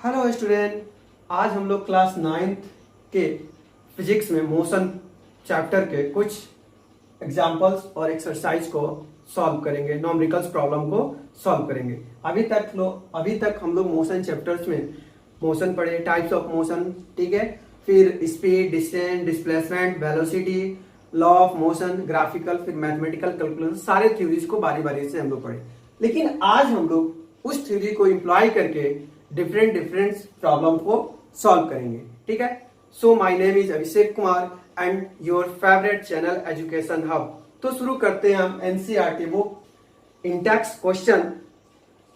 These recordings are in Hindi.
हेलो स्टूडेंट, आज हम लोग क्लास 9th के फिजिक्स में मोशन चैप्टर के कुछ एग्जांपल्स और एक्सरसाइज को सॉल्व करेंगे, न्यूमेरिकल्स प्रॉब्लम को सॉल्व करेंगे। अभी तक हम लोग मोशन चैप्टर्स में मोशन पढ़े, टाइप्स ऑफ मोशन, ठीक है, फिर speed, distance, displacement, velocity, law of motion, graphical, फिर मैथमेटिकल कैलकुलेशन, सारे थ्योरीज को बारी बारी से हम लोग पढ़े। लेकिन आज हम लोग उस थ्योरी को इम्प्लॉय करके डिफरेंट प्रॉब्लम को सॉल्व करेंगे, ठीक है। So my name is Abhishek Kumar and your favourite channel education hub. तो शुरू करते हैं हम NCERT book index question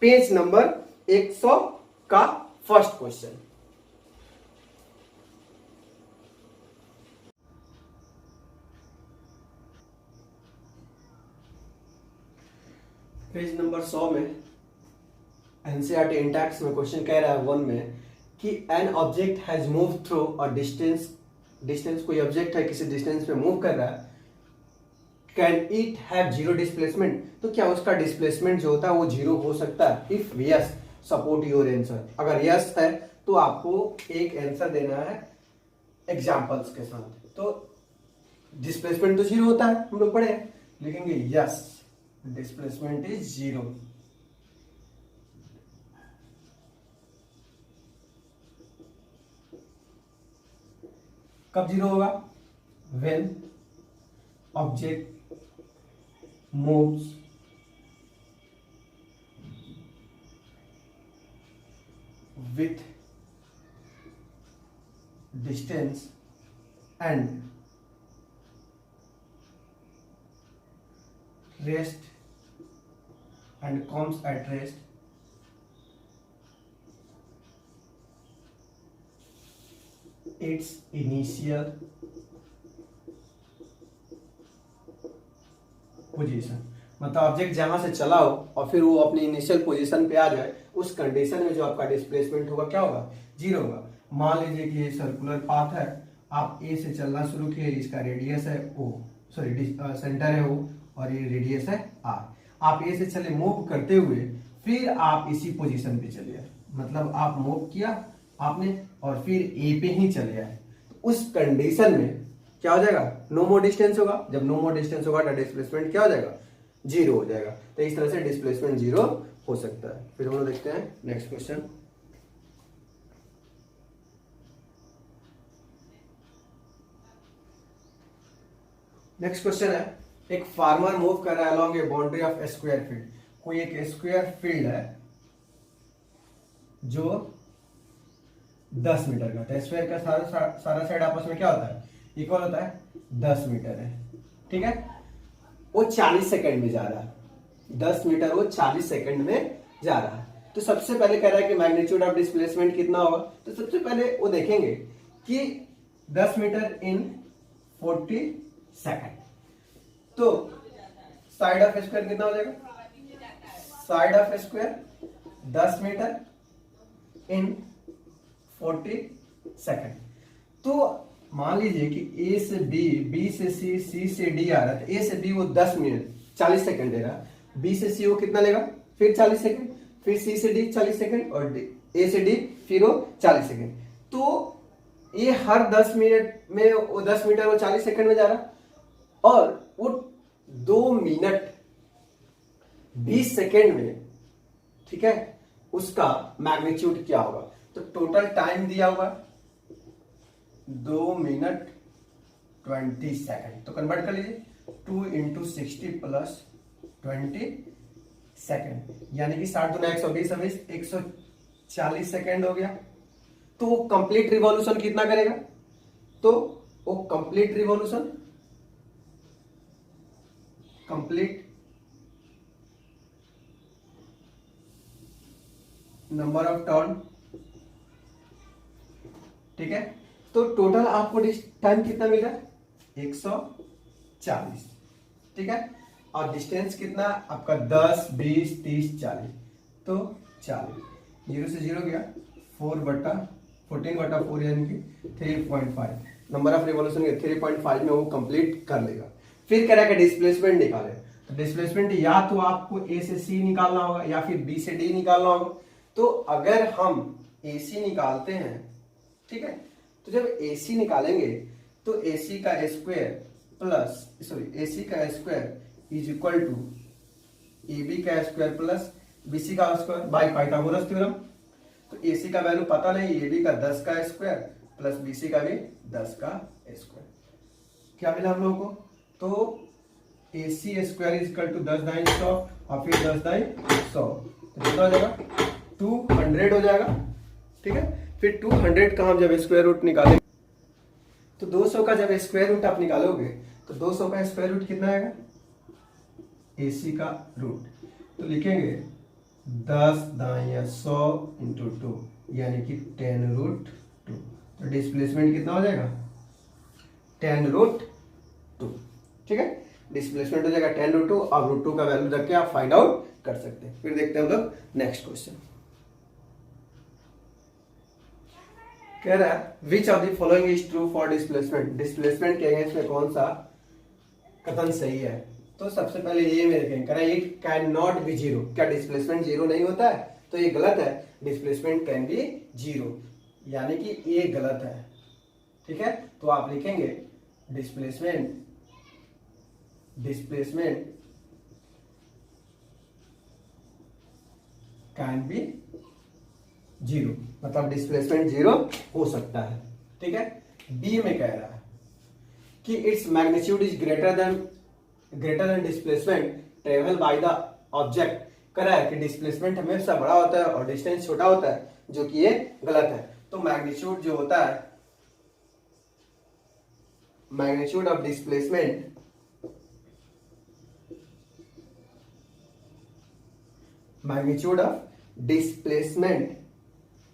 page number 100 का फर्स्ट क्वेश्चन। पेज नंबर 100 में एनसीईआरटी इंडेक्स में क्वेश्चन कह रहा है 1 में कि an object has move through a distance कोई ऑब्जेक्ट है किसी डिस्टेंस पे मूव कर रहा है, can it have zero displacement, तो क्या उसका डिस्प्लेसमेंट जो होता है वो जीरो हो सकता है? If yes support your answer, अगर यस है तो आपको एक आंसर देना है एग्जांपल्स के साथ। तो डिस्प्लेसमेंट तो जीरो होता है, हम लोग पढ़े, लिखेंगे यस डिस्प्लेसमेंट इज जीरो। कब जीरो होगा? When object moves with distance and rest and comes at rest its initial position. मतलब ऑब्जेक्ट जहां से चला हो और फिर वो अपनी इनिशियल पोजीशन पे आ जाए, उस कंडीशन में जो आपका डिस्प्लेसमेंट होगा क्या होगा? जीरो होगा। मान लीजिए कि ये सर्कुलर पाथ है, आप ए से चलना शुरू किए, इसका रेडियस है ओ, सॉरी सेंटर है ओ और ये रेडियस है आर। आप ए से चले मूव करते हुए, फिर आप इसी पोजीशन पे चले आए, मतलब आप मूव किया आपने और फिर ए पे ही चले आए, तो उस कंडीशन में क्या हो जाएगा? नो मोर डिस्टेंस होगा। जब नो मोर डिस्टेंस होगा तो डिस्प्लेसमेंट क्या हो जाएगा? जीरो हो जाएगा। तो इस तरह से डिस्प्लेसमेंट जीरो हो सकता है। फिर हम लोग देखते हैं नेक्स्ट क्वेश्चन। नेक्स्ट क्वेश्चन है, एक फार्मर मूव कर रहा है along A boundary of A square field. कोई एक स्क्वायर फील्ड है जो 10 मीटर का, तो स्क्वायर का सारा साइड आपस में क्या होता है? इक्वल होता है, 10 मीटर है, ठीक है। वो 40 सेकंड में जा रहा है, 10 मीटर वो 40 सेकंड में जा रहा है। तो सबसे पहले कह रहा है कि मैग्नीट्यूड ऑफ डिस्प्लेसमेंट कितना होगा। तो सबसे पहले वो देखेंगे कि 10 मीटर इन 40 सेकंड, तो साइड ऑफ स्क्वायर कितना हो जाएगा? Side of square 10 metre in 40 second. तो मान लीजिए कि ए से बी, बी से सी, सी से डी आ रहा है, तो ए से बी वो 10 मिनट 40 सेकंड ले रहा है, बी से सी वो कितना लेगा? फिर 40 सेकंड, फिर सी से डी 40 सेकंड और ए से डी फिर वो 40 सेकंड। तो ये हर 10 मिनट में वो 10 मीटर वो 40 सेकंड में जा रहा, और वो 2 मिनट 20 सेकंड में, ठीक है, उसका मैग्नीट्यूड क्या होगा? तो टोटल टाइम दिया हुआ 2 मिनट 20 सेकंड, तो कन्वर्ट कर लीजिए 2 इंटू 60 प्लस 20 सेकंड, यानी कि 60 गुना 120 140 सेकंड हो गया। तो वो कंप्लीट रिवॉल्यूशन कितना करेगा? तो वो complete revolution, complete number of turn, ठीक है। तो टोटल आपको टाइम कितना मिल रहा है? 140, ठीक है। और डिस्टेंस कितना आपका? 10, 20, 30, 40, तो 40, जीरो से जीरो गया, 14/4 यानी कि 3.5, नंबर ऑफ रिवॉल्यूशन के 3.5 में वो कंप्लीट कर लेगा। फिर कह रहा है कि डिस्प्लेसमेंट निकाले, तो डिस्प्लेसमेंट या तो आपको ए से सी निकालना होगा या फिर बी से डी निकालना होगा। तो अगर हम AC निकालते हैं, ठीक है, तो जब AC निकालेंगे तो AC का स्क्वायर प्लस AC का square is equal to AB का स्क्वायर प्लस BC का स्क्वायर बाय पाइथागोरस थ्योरम। तो AC का वैल्यू पता नहीं, AB का 10 का स्क्वायर प्लस BC का भी 10 का स्क्वायर, क्या मिला हम लोगों को? तो AC square is equal to 10 दाई 100 और फिर 10 दाई 100, तो कितना हो जाएगा? 200 हो जाएगा, ठीक है। फिर 200 का हम जब स्क्वायर रूट निकालेंगे तो 200 का जब स्क्वायर रूट आप निकालोगे तो 200 का स्क्वायर रूट कितना आएगा? AC का रूट, तो लिखेंगे 10 दाई 100 इंटू 2 यानी कि 10 रूट 2। तो डिस्प्लेसमेंट कितना हो जाएगा? 10 रूट 2, ठीक है। डिस्प्लेसमेंट हो जाएगा 10 रूट 2। अब रूट 2 का वैल्यू रख के आप फाइंड आउट कर सकते हैं। फिर देखते हैं हम लोग नेक्स्ट क्वेश्चन। कह रहा है विच of the following is true for displacement. Displacement के अगेंस्ट में कौन सा कथन सही है? तो सबसे पहले ये मेरे कहें, कह रहा है it can not be zero. क्या डिस्प्लेसमेंट जीरो नहीं होता है? तो ये गलत है, डिस्प्लेसमेंट कैन बी जीरो, यानी कि ये गलत है, ठीक है। तो आप लिखेंगे डिस्प्लेसमेंट कैन बी जीरो, मतलब डिस्प्लेसमेंट जीरो हो सकता है, ठीक है। बी में कह रहा है कि its magnitude is greater than displacement travel by the object. कह रहा है कि डिस्प्लेसमेंट हमेशा बड़ा होता है और डिस्टेंस छोटा होता है, जो कि ये गलत है। तो मैग्नीट्यूड जो होता है, magnitude of displacement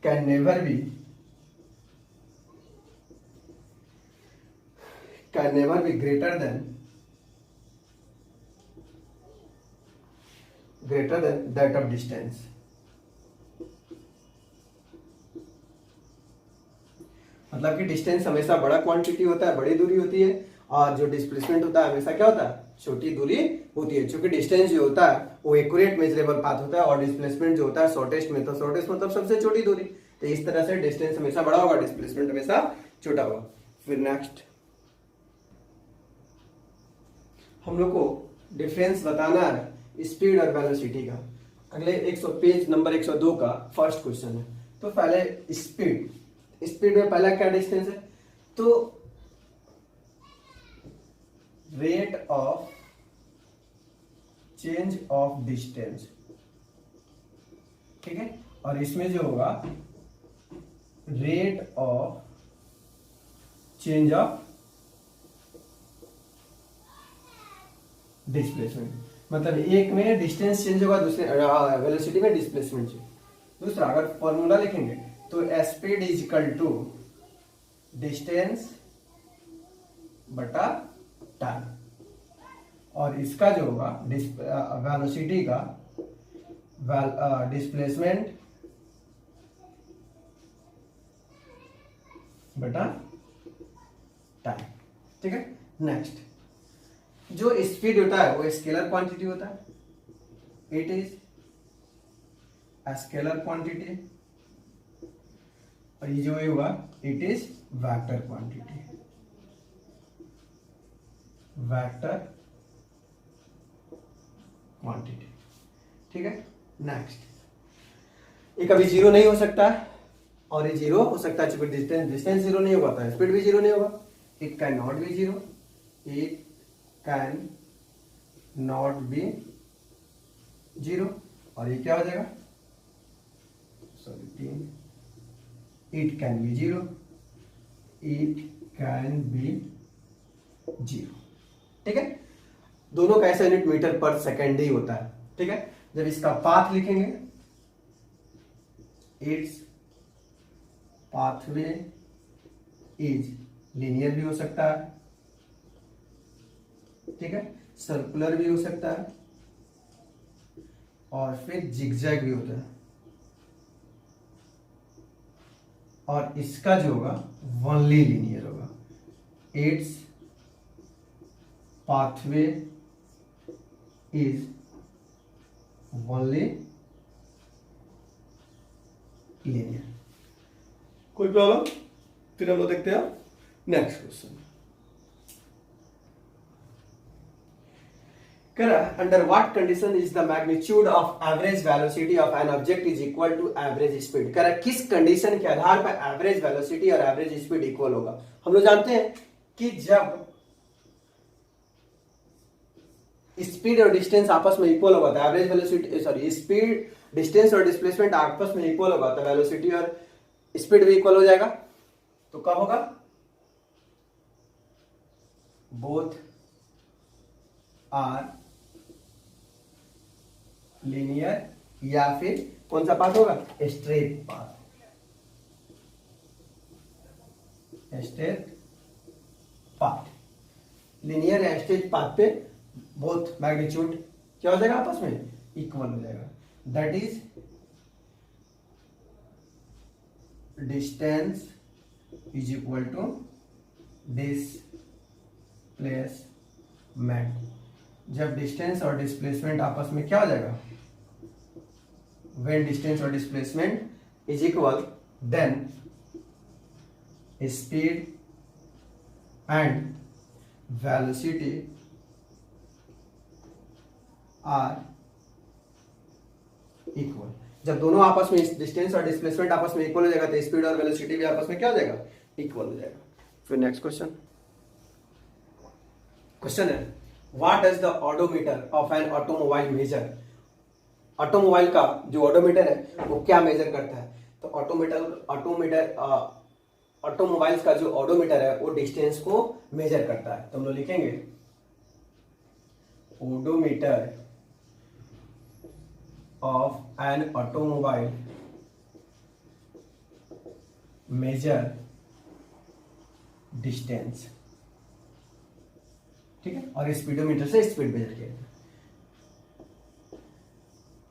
can never be greater than that of distance। मतलब कि डिस्टेंस हमेशा बड़ा क्वांटिटी होता है, बड़ी दूरी होती है, और जो डिस्प्लेसमेंट होता है हमेशा क्या होता है? छोटी दूरी होती है। क्योंकि डिस्टेंस जो होता है वो एक्यूरेट मेजरेबल पाथ होता है और डिस्प्लेसमेंट जो होता है शॉर्टेस्ट में, तो शॉर्टेस्ट मतलब सबसे छोटी दूरी। तो इस तरह से डिस्टेंस हमेशा बड़ा होगा, डिस्प्लेसमेंट हमेशा छोटा होगा। फिर नेक्स्ट हम लोग को डिफरेंस बताना है स्पीड और वेलोसिटी का। अगले 100 पेज नंबर 102 का फर्स्ट क्वेश्चन है। तो पहले स्पीड में पहला क्या डिस्टेंस है? तो rate of change of distance, ठीक है। और इसमें जो होगा rate of change of displacement, मतलब एक में डिस्टेंस चेंज होगा, दूसरे वेलोसिटी में डिस्प्लेसमेंट चेंज। दूसरा अगर फॉर्मूला लिखेंगे तो speed is equal to distance बटा टाइम, और इसका जो होगा वेलोसिटी का डिस्प्लेसमेंट बटा टाइम, ठीक है। नेक्स्ट जो स्पीड होता है वो स्केलर क्वांटिटी होता है, इट इज स्केलर क्वांटिटी, और ये जो होगा it is vector quantity, vector quantity, ठीक है। नेक्स्ट ये कभी जीरो नहीं हो सकता और ये जीरो हो सकता है, चूंकि डिस्टेंस जीरो नहीं होगा तो स्पीड भी जीरो नहीं होगा। It can not be zero, it can not be zero, और ये क्या हो जाएगा? Sorry 3, it can be zero, it can be zero, ठीक है। दोनों का ऐसा यूनिट मीटर पर सेकेंड ही होता है, ठीक है। जब इसका पाथ लिखेंगे, इट्स पाथवे इज लीनियर भी हो सकता है, ठीक है, सर्कुलर भी हो सकता है, और फिर जिगजैग भी होता है, और इसका जो होगा ओनली लीनियर होगा। It's pathway is only linear, कोई प्रॉब्लम? फिर हम लोग देखते हैं next question. Under what condition is the magnitude of average velocity of an object is equal to average speed? कह रहा किस कंडीशन के आधार पर एवरेज वेलोसिटी और एवरेज स्पीड इक्वल होगा? हम लोग जानते हैं कि जब स्पीड और डिस्टेंस आपस में इक्वल होगा तो average velocity sorry speed distance और डिस्प्लेसमेंट आपस में इक्वल होगा तो वेलोसिटी और स्पीड भी इक्वल हो जाएगा। तो कब होगा? बोथ आर लीनियर या फिर कौन सा पाथ होगा? Straight path. Straight path, linear या स्ट्रेट पाथ पे बोथ मैग्नीट्यूड क्या हो जाएगा? आपस में इक्वल हो जाएगा। That is distance is equal to displacement. जब डिस्टेंस और डिस्प्लेसमेंट आपस में क्या हो जाएगा? व्हेन डिस्टेंस और displacement is equal then speed and velocity are equal. जब दोनों आपस में डिस्टेंस और डिस्प्लेसमेंट आपस में इक्वल हो जाएगा तो स्पीड और वेलोसिटी भी आपस में क्या हो जाएगा? इक्वल हो जाएगा। फिर नेक्स्ट क्वेश्चन है what does the odometer of an automobile measure? Automobile का जो ऑडोमीटर है वो क्या मेजर करता है? तो ऑटोमोबाइल्स का जो ऑडोमीटर है वो डिस्टेंस को मेजर करता है। तो हम लोग लिखेंगे odometer of an automobile major distance, ठीक है, और स्पीडोमीटर से स्पीड मेजर किया।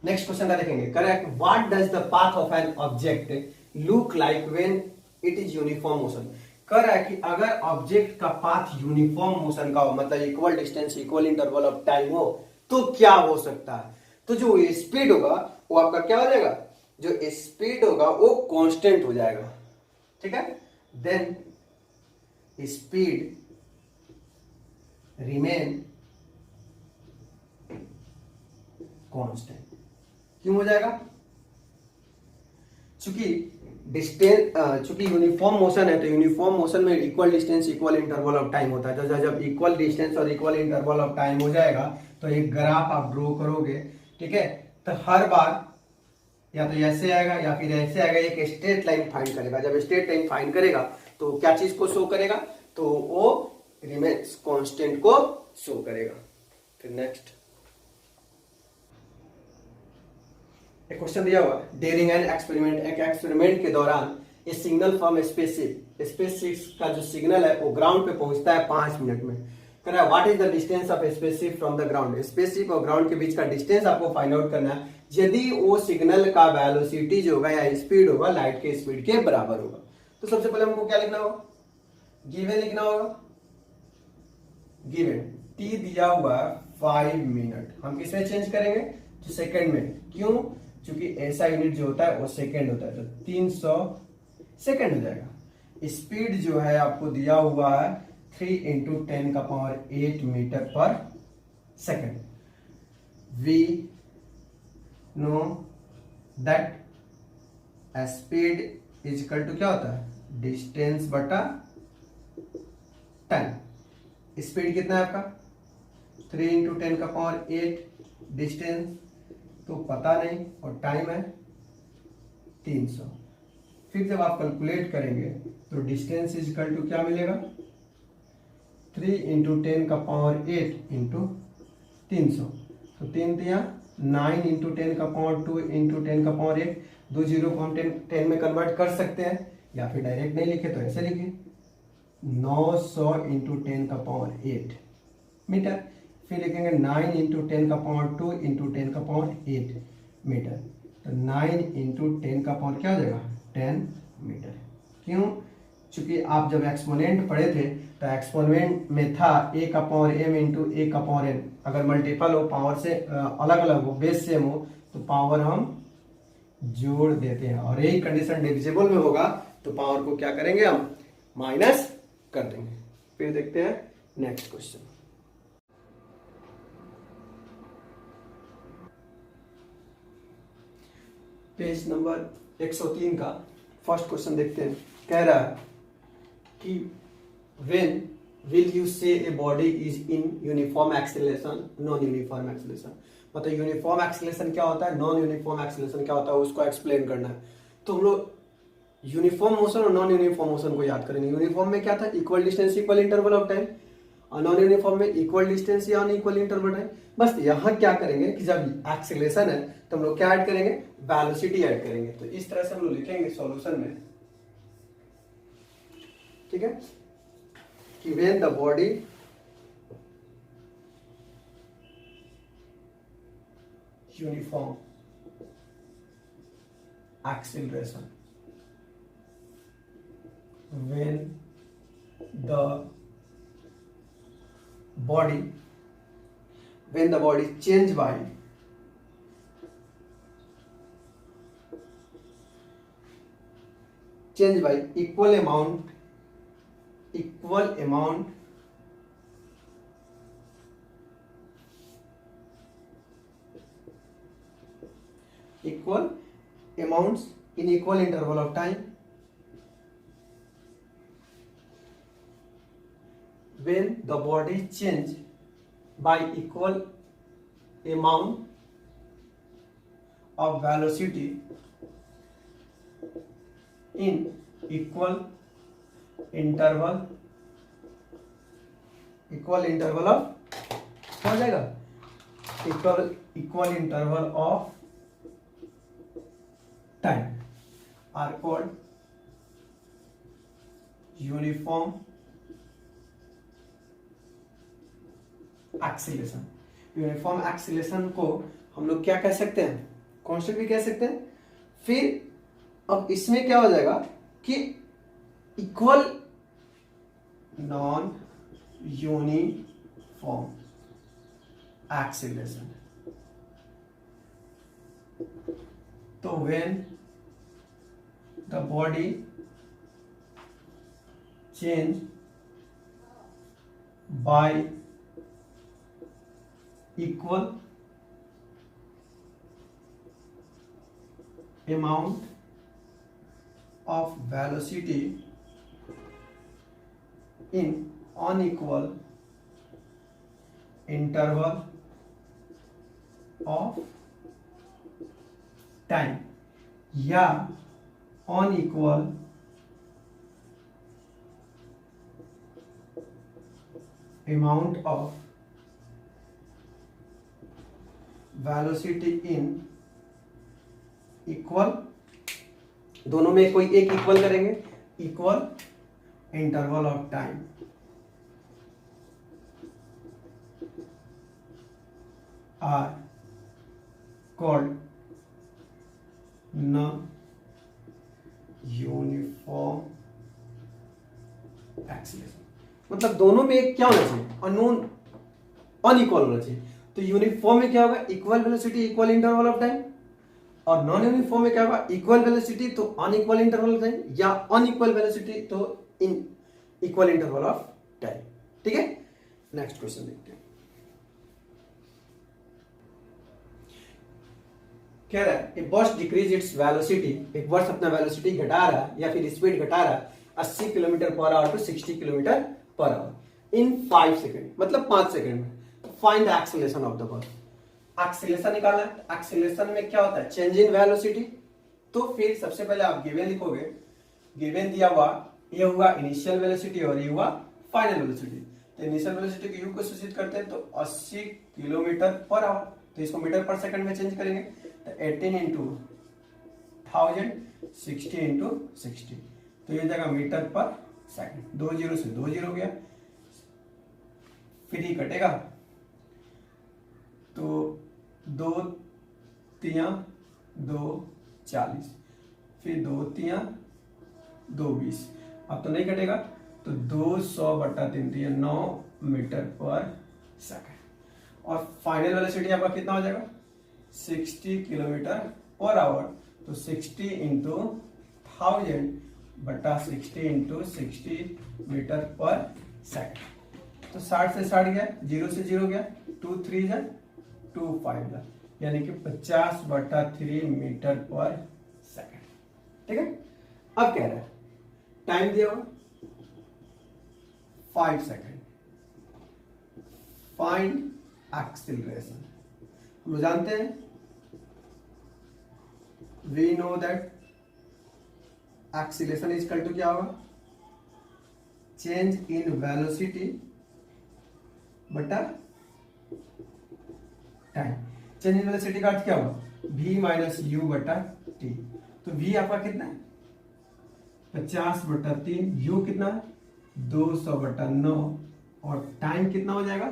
नेक्स्ट क्वेश्चन का देखेंगे। Correct what does the path of an object look like when it is uniform motion? कर रहा है कि अगर ऑब्जेक्ट का पाथ यूनिफॉर्म मोशन का हो, मतलब equal distance equal interval of time हो, तो क्या हो सकता है? तो जो स्पीड होगा वो आपका क्या हो जाएगा? जो स्पीड होगा वो कांस्टेंट हो जाएगा, ठीक है। Then speed remain constant. क्यों हो जाएगा? चूंकि यूनिफॉर्म मोशन है तो यूनिफॉर्म मोशन में equal distance equal interval of time होता है। तो जब इक्वल डिस्टेंस और इक्वल इंटरवल ऑफ टाइम हो जाएगा तो एक ग्राफ आप ड्रॉ करोगे, ठीक है। तो हर बार या तो ऐसे आएगा या फिर ऐसे आएगा, एक स्ट्रेट लाइन फाइंड करेगा। जब स्ट्रेट लाइन फाइंड करेगा तो क्या चीज को शो करेगा? तो वो रिमेन्स कांस्टेंट को शो करेगा। फिर नेक्स्ट एक क्वेश्चन दिया हुआ, ड्यूरिंग एन एक्सपेरिमेंट, एक एक्सपेरिमेंट के दौरान ये सिग्नल फ्रॉम स्पेसशिप का जो सिग्नल है वो ग्राउंड पे पहुंचता है 5 मिनट में। कह रहा है what is the distance of spaceship from the ground? Spaceship और ग्राउंड के बीच का डिस्टेंस आपको फाइंड आउट करना है यदि वो सिग्नल का वेलोसिटी जो होगा या स्पीड होगा लाइट के स्पीड के बराबर होगा। तो सबसे पहले हमको क्या लिखना होगा? गिवन लिखना होगा। गिवन टी दिया हुआ 5 मिनट, हम किसमें चेंज करेंगे? तो सेकंड में। क्यों? क्योंकि ऐसा यूनिट जो होता है वो सेकंड होता है, तो 300 सेकंड हो जाएगा। स्पीड जो है आपको दिया हुआ है 3 × 10⁸ metre per second. We know that speed is equal to क्या होता है? डिस्टेंस बटा टाइम। स्पीड कितना है आपका? 3 × 10⁸ डिस्टेंस तो पता नहीं, और टाइम है 300। फिर जब आप कैलकुलेट करेंगे तो डिस्टेंस इज इक्वल टू क्या मिलेगा? 3 × 10⁸ इंटू 300। तो 3 दिया 9 × 10⁻², इंटू 10⁸, 2 जीरो को हम 10 में कन्वर्ट कर सकते हैं, या फिर डायरेक्ट नहीं लिखे तो ऐसे लिखे 900 × 10⁸ मीटर। फिर लिखेंगे 9 × 10⁻², इंटू 10⁸ मीटर। तो 9 × 10 क्या हो जाएगा? 10 मीटर। क्यों? चूंकि आप जब एक्सपोनेंट पढ़े थे तो एक्सपोनेंट में था a/m इंटू a/n। अगर मल्टीपल हो, पावर से अलग अलग हो, बेस सेम हो, तो पावर हम जोड़ देते हैं। और यही कंडीशन डिविजिबल में होगा तो पावर को क्या करेंगे हम, माइनस कर देंगे। फिर देखते हैं नेक्स्ट क्वेश्चन। पेज नंबर 103 का फर्स्ट क्वेश्चन देखते हैं। कह रहा है कि व्हेन विल यू से a body is in uniform acceleration, non uniform acceleration. मतलब यूनिफॉर्म एक्सेलरेशन क्या होता है, नॉन यूनिफॉर्म एक्सेलरेशन क्या होता है, उसको एक्सप्लेन करना है। तो हम लोग यूनिफॉर्म मोशन और नॉन यूनिफॉर्म मोशन को याद करेंगे। यूनिफॉर्म में क्या था, equal distance equal interval of time, और नॉन यूनिफॉर्म में इक्वल डिस्टेंस या अनइक्वल इंटरवल टाइम। बस यहाँ क्या करेंगे कि जब एक्सेलरेशन है तो हम लोग क्या ऐड करेंगे, वेलोसिटी ऐड करेंगे। तो इस तरह से हम लोग लिखेंगे सॉल्यूशन में, ठीक है, कि when the body uniform acceleration, when the body change by equal amount equal amounts in equal interval of time, when the body change by equal amount of velocity in equal interval of, हो जाएगा, equal interval of time are called uniform acceleration. Uniform acceleration को हम लोग क्या कह सकते हैं, कांस्टेंट भी कह सकते हैं। फिर अब इसमें क्या हो जाएगा कि इक्वल नॉन यूनिफॉर्म एक्सीलरेशन, तो when the body change bye equal amount of velocity in unequal interval of time या unequal amount of velocity in equal, दोनों में कोई एक इक्वल करेंगे, equal interval of time are called non uniform acceleration. मतलब दोनों में एक क्या होना चाहिए, अननोन अनइक्वल होना चाहिए। तो यूनिफॉर्म में क्या होगा, equal velocity equal interval of time, और नॉन यूनिफॉर्म में क्या होगा, इक्वल वेलोसिटी तो अनइक्वल इंटरवल ऑफ टाइम, या अनइक्वल वेलोसिटी तो in equal interval of time. ठीक है, नेक्स्ट क्वेश्चन देखते हैं। कह रहा है बस डिक्रीज इट्स वेलोसिटी, एक बस अपना वेलोसिटी घटा रहा है या फिर स्पीड घटा रहा है 80 kilometre per hour to 60 kilometre per hour in 5 second, मतलब 5 सेकेंड में। Find the acceleration of the bus, acceleration निकालना है। एक्सीलरेशन में क्या होता है, चेंज इन वेलोसिटी। तो फिर सबसे पहले आप गिवन लिखोगे, गिवन दिया हुआ ये हुआ इनिशियल वेलोसिटी और ये हुआ फाइनल वेलोसिटी। तो इनिशियल वेलोसिटी को यू को सूचित करते हैं, तो 80 किलोमीटर पर आवर, तो इसको मीटर पर सेकंड में चेंज करेंगे। तो 18 इंटू 1000, 60 इंटू 60, तो ये जगह मीटर पर सेकंड, 2 जीरो से 2 जीरो गया, फिर ये कटेगा, तो 2 तिया 2 40, फिर 2 तिया 2 20, अब तो नहीं कटेगा, तो 200/3, तो ये 9 मीटर पर सेकंड। और फाइनल वेलोसिटी आपका कितना हो जाएगा, 60 किलोमीटर पर आवर, तो 60 इंटू 1000 बटा 60 इंटू 60 मीटर पर सेकंड। तो 60 से 60 गया, 0 से 0 गया, 2 3 जा 2 5 जा, यानी कि 50/3 मीटर पर सेकंड। ठीक है, अब कह रहा है टाइम दिया हुआ 5 सेकंड, फाइंड एक्सीलरेशन। हम लोग जानते हैं, we know that acceleration is equal to क्या होगा, चेंज इन वेलोसिटी बटा टाइम। चेंज इन वेलोसिटी का अर्थ क्या होगा, v माइनस यू बटा टी। तो v आपका कितना है 50/3, u कितना है 200/9 और टाइम कितना हो जाएगा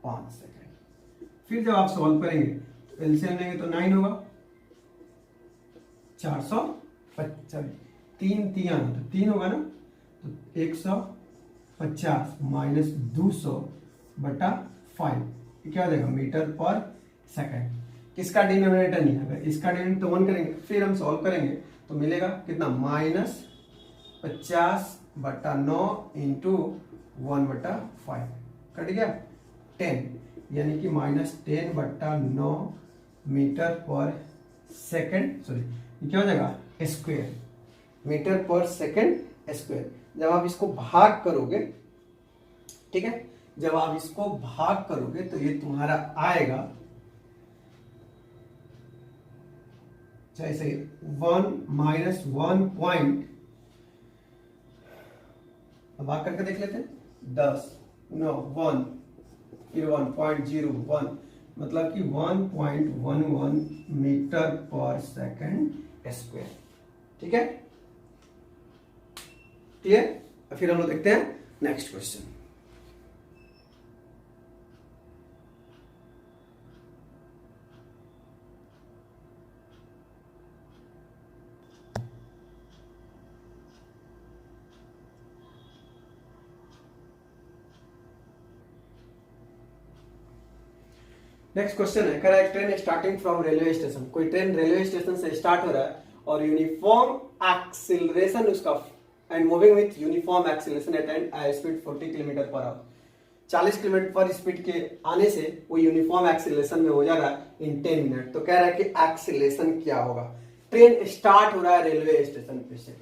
5 सेकेंड। फिर जब आप सॉल्व करेंगे तो एलसीएम लेंगे तो 9 होगा, 450, 3 3 तो 3 होगा ना, तो 150 माइनस 200/5 क्या हो जाएगा मीटर पर सेकंड। किसका डिनोमिनेटर नहीं है, अगर इसका डिनोमिनेटर तो 1 करेंगे, फिर हम सॉल्व करेंगे तो मिलेगा कितना -50/9 इंटू 1/5 कट गया 10, यानी कि -10/9 मीटर पर सेकंड, सॉरी क्या हो जाएगा square, metre per second square. जब आप इसको भाग करोगे, ठीक है, जब आप इसको भाग करोगे तो ये तुम्हारा आएगा जैसे 1 माइनस 1 पॉइंट, अब भाग करके देख लेते हैं, 10 9 1 फिर 1.01, मतलब कि 1.11 मीटर पर सेकंड स्क्वायर। ठीक है, क्लियर। फिर हम लोग देखते हैं नेक्स्ट क्वेश्चन। नेक्स्ट क्वेश्चन है, कह रहा है train starting from railway station, कोई ट्रेन रेलवे स्टेशन से स्टार्ट हो रहा है और यूनिफॉर्म एक्सीलरेशन उसका and moving with uniform acceleration at and speed 40 kilometre per hour, 40 kilometre पर स्पीड के आने से वो यूनिफॉर्म एक्सीलरेशन में हो जा रहा है इन 10 मिनट। तो कह रहा है कि एक्सीलरेशन क्या होगा। ट्रेन स्टार्ट हो रहा है रेलवे स्टेशन पे से,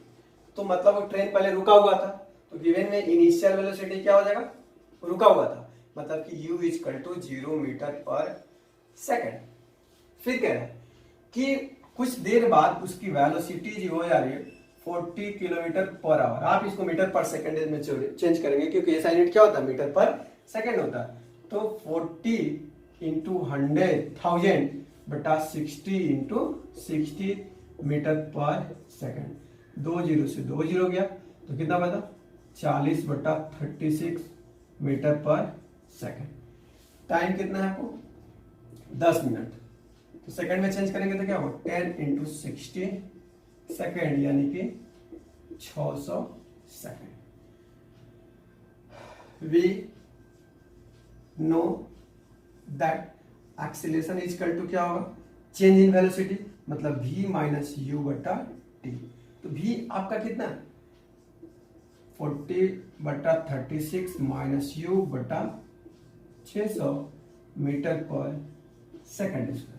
तो मतलब वो ट्रेन पहले रुका हुआ था, तो गिवन में इनिशियल वेलोसिटी क्या हो जाएगा, रुका हुआ था, मतलब कि u is equal to 0 metre per second. फिर कह रहा है कि कुछ देर बाद उसकी वेलोसिटी जो हो जा रही है 40 किलोमीटर पर आवर। आप इसको मीटर पर सेकंड में चेंज करेंगे क्योंकि ऐसा यूनिट क्या होता है, मीटर पर सेकंड होता है। तो 40 इंटू 100,000 बटा 60 इंटू 60 मीटर पर सेकंड। 2 0 से 2 0 गया तो कितना बता, 40/36 मीटर पर सेकंड। टाइम कितना है आपको 10 मिनट, तो सेकंड में चेंज करेंगे तो क्या होगा 10 इंटू 60 सेकेंड, यानी कि 600 second. We know that acceleration is equal to क्या होगा, चेंज इन वेलोसिटी, मतलब v माइनस यू बटा टी। तो v आपका कितना है 40/36 माइनस यू बटा 600 मीटर पर सेकंड स्क्वायर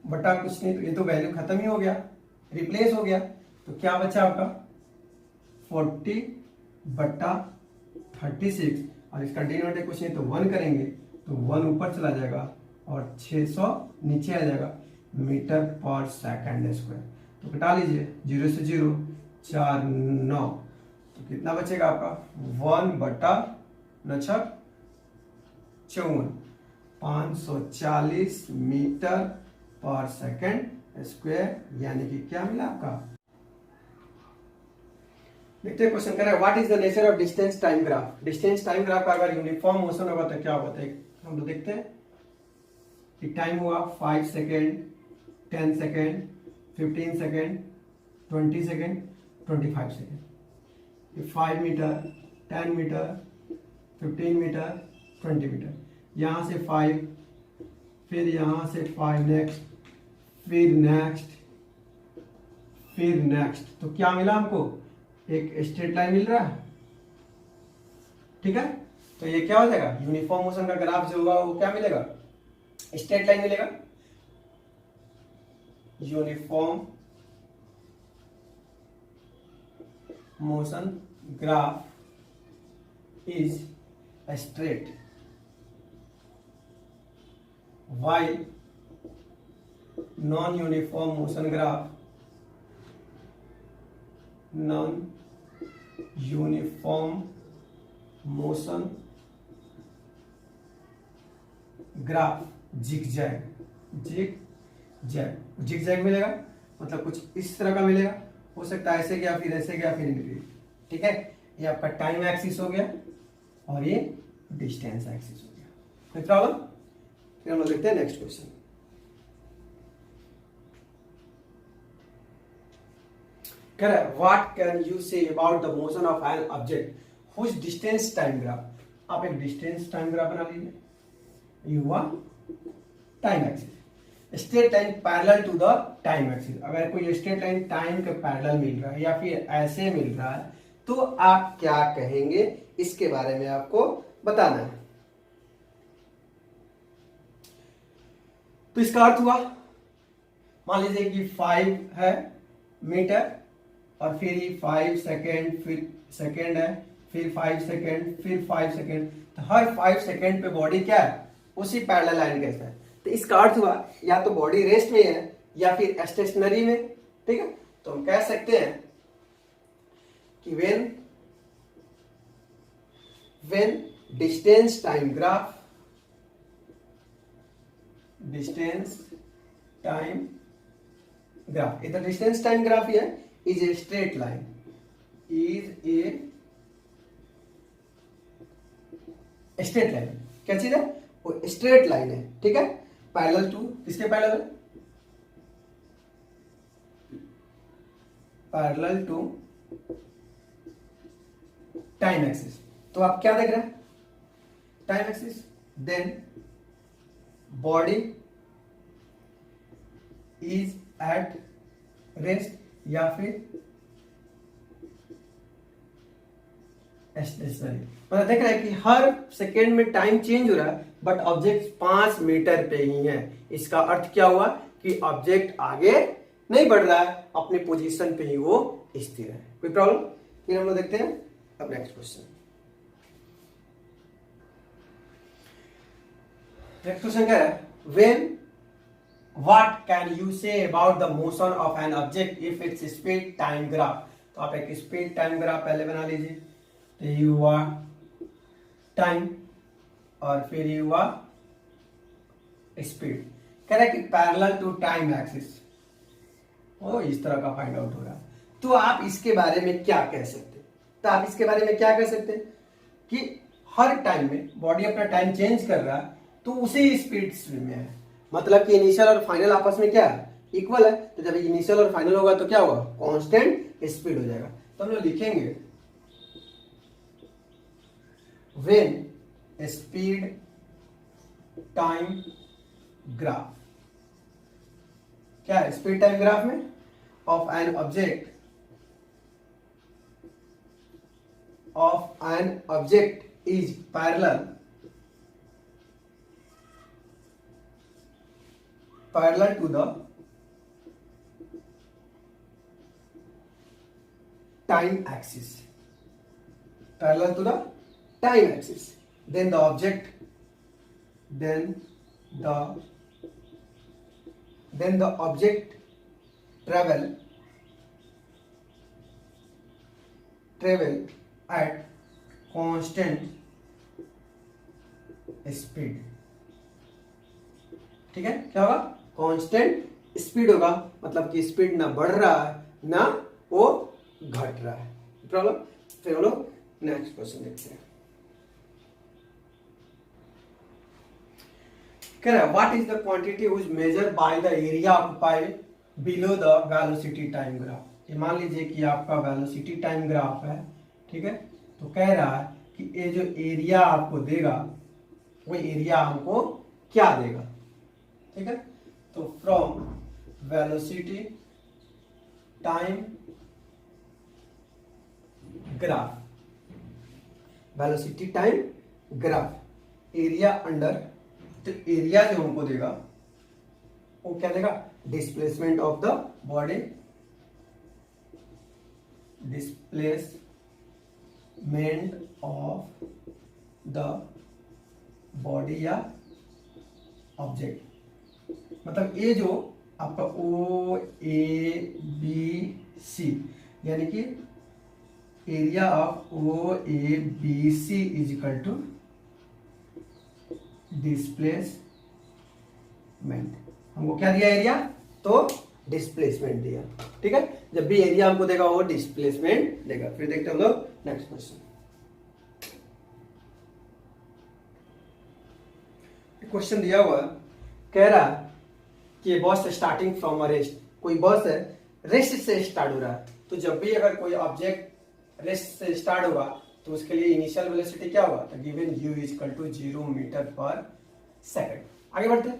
बटा कुछ नहीं, तो ये तो वैल्यू खत्म ही हो गया, रिप्लेस हो गया। तो क्या बचा आपका 40/36 और इसका डिनोमिनेटर कुछ नहीं तो 1 करेंगे तो 1 ऊपर चला जाएगा और 600 नीचे आ जाएगा मीटर पर सेकंड स्क्वायर। तो घटा लीजिए 0 से 0 4 9, तो कितना बचेगा आपका 1/9 540 मीटर पर सेकंड स्क्वायर, यानी कि क्या मिला आपका। देखते हैं क्वेश्चन कर रहा है what is the nature of distance time graph. Distance time graph का अगर यूनिफॉर्म मोशन होगा तो क्या होगा, हम लोग देखते हैं कि टाइम हुआ 5 second 10 second 15 second 20 second 25 second, 5 metre 10 metre 15 metre 20 metre, यहां से 5 फिर यहां से 5 नेक्स्ट फिर नेक्स्ट फिर नेक्स्ट, तो क्या मिला हमको एक स्ट्रेट लाइन मिल रहा है, ठीक है। तो ये क्या हो जाएगा, यूनिफॉर्म मोशन का ग्राफ जो होगा वो क्या मिलेगा, स्ट्रेट लाइन मिलेगा। Uniform motion graph is straight while non-uniform motion graph zigzag zigzag मिलेगा, मतलब कुछ इस तरह का मिलेगा, हो सकता है ऐसे गया फिर ऐसे गया फिर निकले, ठीक है। ये आपका टाइम एक्सिस हो गया और ये डिस्टेंस एक्सिस हो गया, कोई प्रॉब्लम। फिर हम लोग देखते हैं नेक्स्ट क्वेश्चन। कह रहा है what can you say about the motion of an object whose distance time graph. आप एक डिस्टेंस टाइम ग्राफ बना लीजिए, ये हुआ time axis, straight line parallel to the time axis. अगर कोई स्ट्रेट लाइन टाइम के पैरेलल मिल रहा है या फिर ऐसे मिल रहा है तो आप क्या कहेंगे, इसके बारे में आपको बताना है। तो इसका अर्थ हुआ, मान लीजिए कि 5 है मीटर और फिर ये 5 सेकेंड, फिर सेकेंड है, फिर 5 सेकेंड, फिर 5 सेकेंड, तो हर 5 सेकेंड पे बॉडी क्या है, उसी पैरेलल लाइन के साथ। तो इसका अर्थ हुआ या तो बॉडी रेस्ट में है या फिर स्टेशनरी में, ठीक है। तो हम कह सकते हैं कि when distance time graph इधर डिस्टेंस टाइम ग्राफ है, is a straight line, straight line क्या चीज है, वो स्ट्रेट लाइन है, ठीक है। पैरेलल टू किसके parallel, parallel to time axis. तो आप क्या देख रहे हैं, time axis, then body is at rest या फिर स्टेशनरी। मतलब देख रहे हैं कि हर सेकेंड में टाइम चेंज हो रहा है बट ऑब्जेक्ट 5 मीटर पे ही है। इसका अर्थ क्या हुआ कि ऑब्जेक्ट आगे नहीं बढ़ रहा है, अपनी पोजीशन पे ही वो स्थिर है। कोई प्रॉब्लम। फिर हम लोग देखते हैं अब नेक्स्ट क्वेश्चन। नेक्स्ट क्वेश्चन क्या है, when what can you say about the motion of an object if its speed time graph. तो आप एक स्पीड टाइम ग्राफ पहले बना लीजिए। तो ये हुआ टाइम और फिर ये हुआ स्पीड। कह रहा है कि पैरेलल टू टाइम एक्सिस, ओ इस तरह का फाइंड आउट हो रहा है। तो आप इसके बारे में क्या कह सकते हैं, तो आप इसके बारे में क्या कह सकते हैं कि हर टाइम में बॉडी अपना टाइम चेंज कर रहा है तो उसी स्पीड में है। मतलब कि इनिशियल और फाइनल आपस में क्या है, इक्वल है। तो जब इनिशियल और फाइनल होगा तो क्या होगा, कांस्टेंट स्पीड हो जाएगा। तो हम लोग लिखेंगे व्हेन स्पीड टाइम ग्राफ, क्या है स्पीड टाइम ग्राफ में, of an object is parallel to the time axis, parallel to the time axis, then the object travel at constant speed। ठीक है, क्या होगा, कांस्टेंट स्पीड होगा, मतलब कि स्पीड ना बढ़ रहा है ना वो घट रहा है। प्रॉब्लम। फिर हम लोग नेक्स्ट क्वेश्चन देखते हैं। कह रहा है what is the quantity which measure by the area occupied below the velocity time graph. ये मान लीजिए कि आपका वेलोसिटी टाइम ग्राफ है, ठीक है। तो कह रहा है कि ये जो एरिया आपको देगा वो एरिया हमको क्या देगा, ठीक है। तो from velocity time graph, velocity time graph, area under, तो एरिया जो हमको देगा वो क्या देगा, displacement of the body, displacement of the body या ऑब्जेक्ट। मतलब ये जो आपका ओ ए बी सी, यानी कि area of O A B C is equal to displacement. हमको क्या दिया एरिया, तो डिस्प्लेसमेंट दिया। ठीक है, जब भी एरिया हमको देगा वो डिस्प्लेसमेंट देगा। फिर देखते हैं हम लोग नेक्स्ट क्वेश्चन। क्वेश्चन दिया हुआ कह रहा कि बस स्टार्टिंग फ्रॉम अ रेस्ट, कोई बस है रेस्ट से स्टार्ट हो रहा है, तो जब भी अगर कोई ऑब्जेक्ट रेस्ट से स्टार्ट होगा तो उसके लिए इनिशियल वेलोसिटी क्या होगा, तो given u is equal to 0 metre per second. आगे बढ़ते हैं।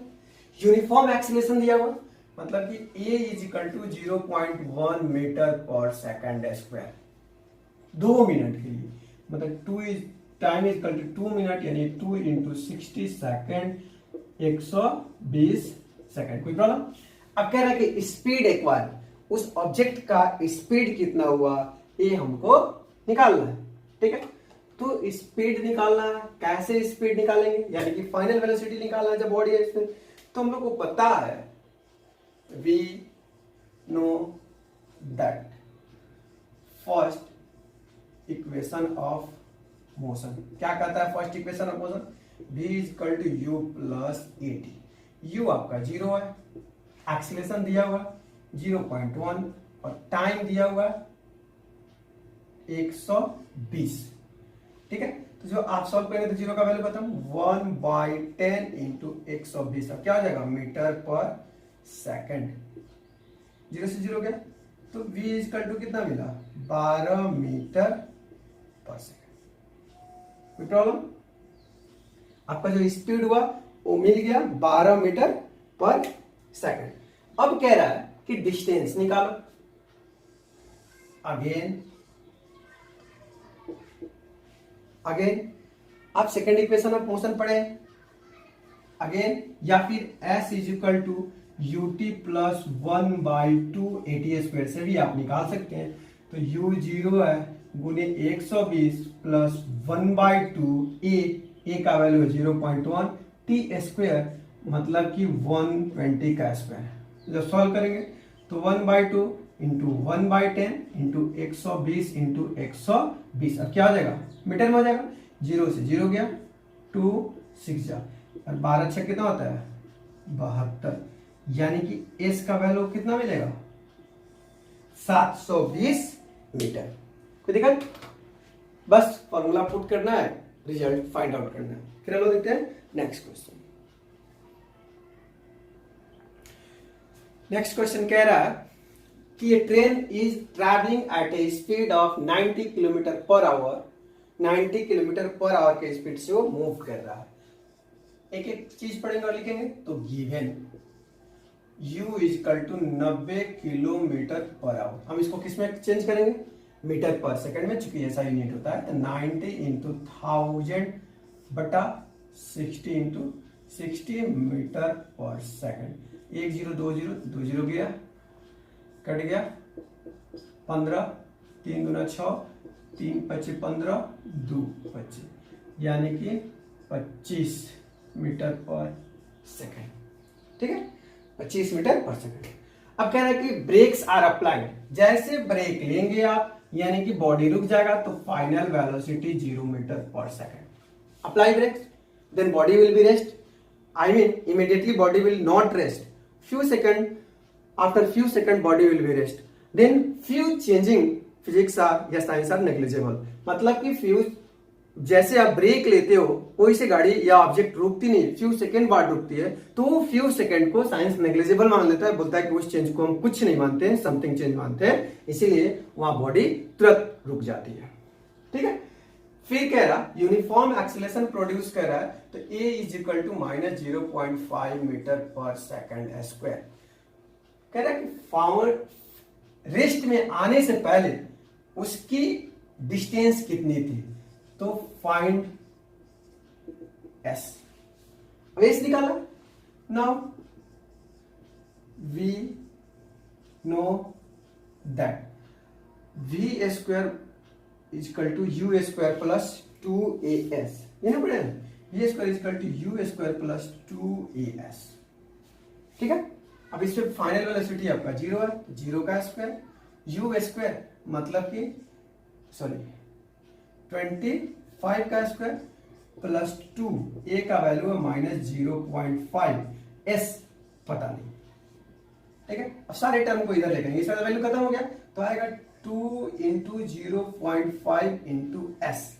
यूनिफॉर्म एक्सीलरेशन दिया हुआ, मतलब कि a is equal to 0.1 metre per second square 2 minute के लिए, मतलब 2 is time is equal to 2 minute, यानी 2 इंटू 60 सेकेंड 120 सेकेंड। कोई प्रॉब्लम? अब कह रहा है कि स्पीड एक बार उस ऑब्जेक्ट का स्पीड कितना हुआ ये हमको निकालना है। ठीक है, तो स्पीड निकालना है, कैसे स्पीड निकालेंगे, यानी कि फाइनल वेलोसिटी निकालना है जब बॉडी है इसमें। तो हम लोग को पता है, we know that first equation of motion क्या कहता है, first equation of motion v is equal to u plus a t. U आपका 0 है, एक्सीलरेशन दिया हुआ 0.1 और टाइम दिया हुआ 120। ठीक है, तो जो आप सॉल्व करेंगे तो 0 का वैल्यू बताऊं 1/10 इंटू 120, अब क्या हो जाएगा मीटर पर सेकंड। 0 से 0 गया तो v इज इक्वल टू कितना मिला 12 मीटर पर सेकंड। कोई प्रॉब्लम? आपका जो स्पीड हुआ वो मिल गया 12 मीटर पर सेकंड। अब कह रहा है कि डिस्टेंस निकालो। अगेन आप सेकेंड इक्वेशन ऑफ मोशन पढ़े अगेन, या फिर s is equal to u t plus 1/2 AT square से भी आप निकाल सकते हैं। तो u 0 है गुने 120 प्लस 1/2 a का वैल्यू है 0.1 t स्क्वायर मतलब कि 120 का स्क्वायर। जब सॉल्व करेंगे तो 1/2 इंटू 1/10 इंटू 120 इंटू 120, अब क्या हो जाएगा मीटर में हो जाएगा। 0 से 0 गया 2 6 जा और 12 6 कितना होता है 72, यानी कि s का वैल्यू कितना मिलेगा 720 मीटर। कोई दिक्कत? बस फॉर्मूला पुट करना है, रिजल्ट फाइंड आउट करना है। फिर हम लोग देखते हैं नेक्स्ट क्वेश्चन। नेक्स्ट क्वेश्चन कह रहा है कि ये train is travelling eight A speed of 90 kilometre per our, 90 kilometre per our के स्पीड से वो मूव कर रहा है। एक एक चीज पढ़ेंगे और लिखेंगे। तो given u is equal to 90 kilometre per hour, हम इसको किस में चेंज करेंगे मीटर पर सेकंड में, चूंकि ऐसा यूनिट होता है। तो 90 इंटू 1000 बटा 60 इंटू 60 मीटर पर सेकंड। 1 0 2 0 2 0 गया कट गया 15 3 दूना 6 3 25 15 2 25, यानी कि 25 मीटर पर सेकंड। ठीक है, 25 मीटर पर सेकंड। अब कह रहा है कि ब्रेक्स आर अप्लाइड, जैसे ब्रेक लेंगे आप यानी कि बॉडी रुक जाएगा तो final velocity 0 metre per second. Apply brakes then body will be rest, I mean immediately body will not rest, few second, after few second body will be rest, then few changing physics are या science are negligible। मतलब कि few जैसे आप ब्रेक लेते हो कोई से गाड़ी या ऑब्जेक्ट रुकती नहीं, फ्यू सेकंड बाद रुकती है, तो फ्यू सेकंड को साइंस नेग्लिजिबल मान लेता है, बोलता है कि उस चेंज को हम कुछ नहीं मानते हैं, समथिंग चेंज मानते हैं, इसीलिए वहां बॉडी तुरंत रुक जाती है। ठीक है, फिर कह रहा यूनिफॉर्म एक्सीलरेशन प्रोड्यूस कर रहा है, तो a is equal to -0.5 metre per second square. कह रहा है कि फॉरवर्ड रेस्ट में आने से पहले उसकी डिस्टेंस कितनी थी, तो फाइंड एस। अब एस निकाला, now we know that v square is equal to u square plus 2as, ये ना पड़े v square is equal to u square plus 2as। ठीक है, अब इस पे फाइनल वेलोसिटी आपका 0 है, तो 0 का स्क्वायर यू स्क्वायर मतलब कि सॉरी 25 का स्क्वायर प्लस 2, ए का वैल्यू है -0.5, एस पता नहीं। ठीक है, अब सारे टर्म को इधर लेकर इसका वैल्यू खत्म हो गया, तो आएगा 2 into 0.5 into s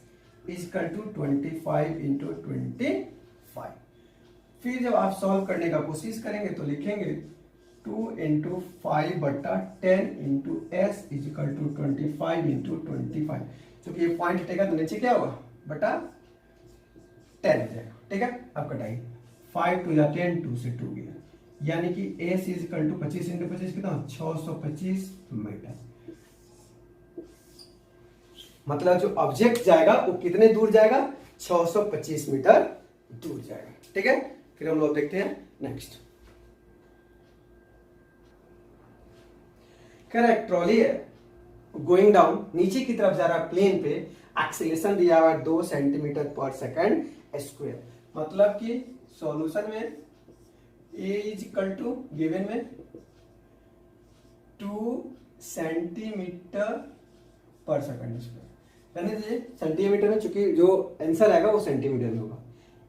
is equal to 25 into 25। फिर जब आप सॉल्व करने का कोशिश करेंगे तो लिखेंगे 2 इंटू 5 बटा 10 into s is equal to 25 into 25। क्योंकि ये पॉइंट हटेगा तो नीचे क्या होगा, बटा 10 हो जाएगा। ठीक है, अब कटाइए 5 टू या 10, 2 से 2 गया, यानी कि एस इजकल टू 25 इंटू 25 कितना 625 मीटर। मतलब जो ऑब्जेक्ट जाएगा वो कितने दूर जाएगा, 625 मीटर दूर जाएगा। ठीक है, फिर हम लोग देखते हैं नेक्स्ट। कह रहा है ट्रॉली है गोइंग डाउन, नीचे की तरफ जा रहा है प्लेन पे, एक्सीलरेशन दिया हुआ 2 सेंटीमीटर पर सेकंड स्क्वायर। मतलब कि सॉल्यूशन में ए इज इक्वल टू गिवन में 2 सेंटीमीटर पर सेकंड स्क्वायर, यानी दीजिए सेंटीमीटर में, चूंकि जो आंसर आएगा वो सेंटीमीटर में होगा।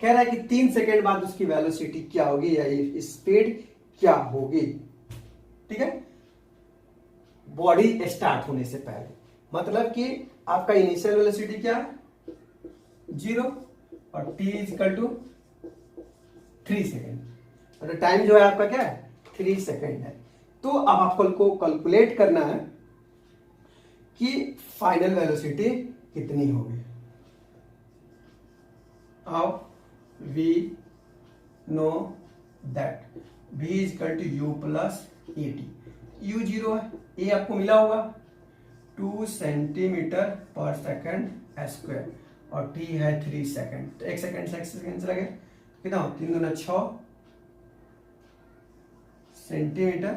कह रहा है कि 3 सेकंड बाद उसकी वेलोसिटी क्या होगी या स्पीड क्या होगी। ठीक है, बॉडी स्टार्ट होने से पहले, मतलब कि आपका इनिशियल वेलोसिटी क्या है 0 और t इक्वल टू 3 सेकेंड, मतलब टाइम जो है आपका क्या है 3 सेकेंड है। तो अब आपको कैलकुलेट करना है कि फाइनल वेलोसिटी कितनी होगी। अब we know that v equal to u plus a t, u 0 है, ए आपको मिला होगा 2 सेंटीमीटर पर सेकंड स्क्वायर और t है 3 सेकंड, तो 1 सेकंड से 1 सेकंड चला गया, कितना 3 दूना 6 सेंटीमीटर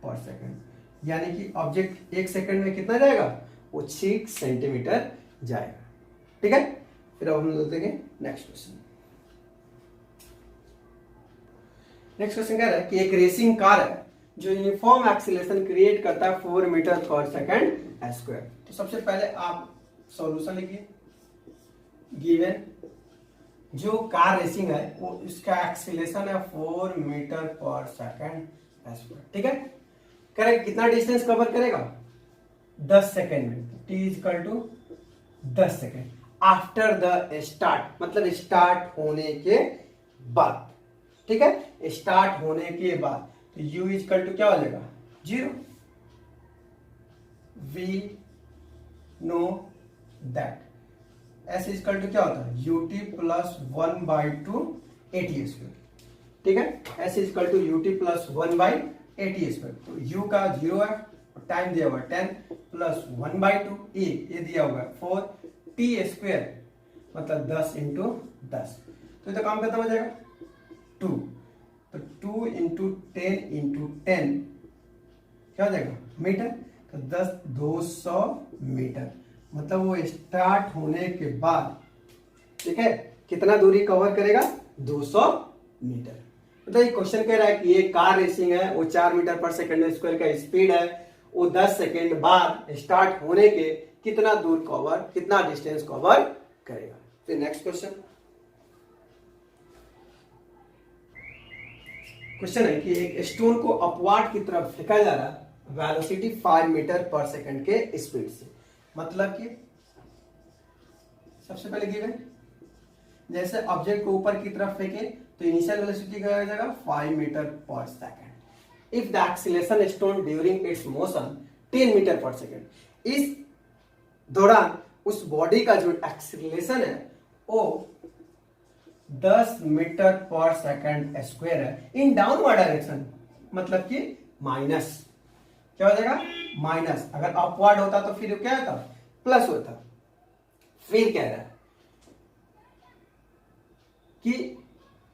पर सेकंड, यानी कि ऑब्जेक्ट 1 सेकंड में कितना जाएगा, वो 6 सेंटीमीटर जाएगा। ठीक है, फिर अब हम लोग देखेंगे नेक्स्ट क्वेश्चन। नेक्स्ट क्वेश्चन कह रहा है कि एक रेसिंग कार है जो यूनिफॉर्म एक्सीलरेशन क्रिएट करता है 4 मीटर पर सेकंड स्क्वायर। तो सबसे पहले आप सॉल्यूशन लिखिए, गिवन जो कार रेसिंग है वो इसका एक्सीलरेशन है 4 मीटर पर सेकंड स्क्वायर। ठीक है, कह रहा है कितना डिस्टेंस कवर करेगा 10 सेकंड में, t equal to 10 second after the start, मतलब स्टार्ट होने के बाद। ठीक है, स्टार्ट होने के बाद, तो u इक्वल टू क्या हो जाएगा 0। We know that s equal to क्या होता है ut प्लस 1/2 AT स्क्वायर। ठीक है, s equal to ut plus 1/8 square, तो u का 0 है, टाइम दिया हुआ 10 प्लस 1/2 ए दिया हुआ है 4 t स्क्वायर मतलब 10 इंटू 10, तो ये तो काम खत्म हो जाएगा 2, तो 2 इंटू 10 इंटू 10 क्या हो जाएगा मीटर, तो 10 200 मीटर, मतलब वो स्टार्ट होने के बाद ठीक है कितना दूरी कवर करेगा 200 मीटर। मतलब ये क्वेश्चन कह रहा है कि ये कार रेसिंग है, वो 4 मीटर पर सेकंड स्क्वायर का स्पीड है, वो 10 सेकंड बाद स्टार्ट होने के कितना दूर कवर, कितना डिस्टेंस कवर करेगा। फिर नेक्स्ट क्वेश्चन है कि एक स्टोन को अपवार्ड की तरफ फेंका जा रहा है, वेलोसिटी 5 मीटर पर सेकंड के स्पीड से। मतलब कि सबसे पहले गिवन जैसे ऑब्जेक्ट को ऊपर की तरफ फेंके तो इनिशियल वेलोसिटी क्या हो जाएगा 5 metre per second. If the acceleration stone during its motion 10 metre per second, इस दौरान उस बॉडी का जो एक्सीलरेशन है वो 10 मीटर पर सेकंड स्क्वायर है इन डाउनवर्ड डायरेक्शन, मतलब कि माइनस क्या हो जाएगा माइनस, अगर अपवर्ड होता तो फिर क्या होता प्लस होता। फिर कह रहा है कि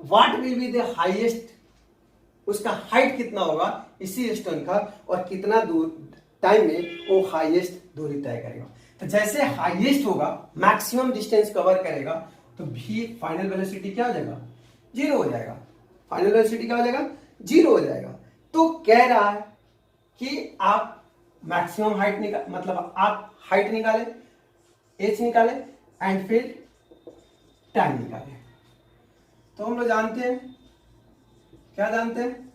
what will be the highest, उसका हाइट कितना होगा इसी स्टोन का, और कितना दूर टाइम में वो हाईएस्ट दूरी तय करेगा। तो जैसे हाईएस्ट होगा, मैक्सिमम डिस्टेंस कवर करेगा, तो भी फाइनल वेलोसिटी क्या हो जाएगा, जीरो हो जाएगा। फाइनल वेलोसिटी क्या हो जाएगा, जीरो हो जाएगा। तो कह रहा है कि आप मैक्सिमम हाइट निकाल, मतलब आप हाइट निकाले, एच निकाले, एंड फिर टाइम निकाले। तो हम लोग जानते हैं, क्या जानते हैं,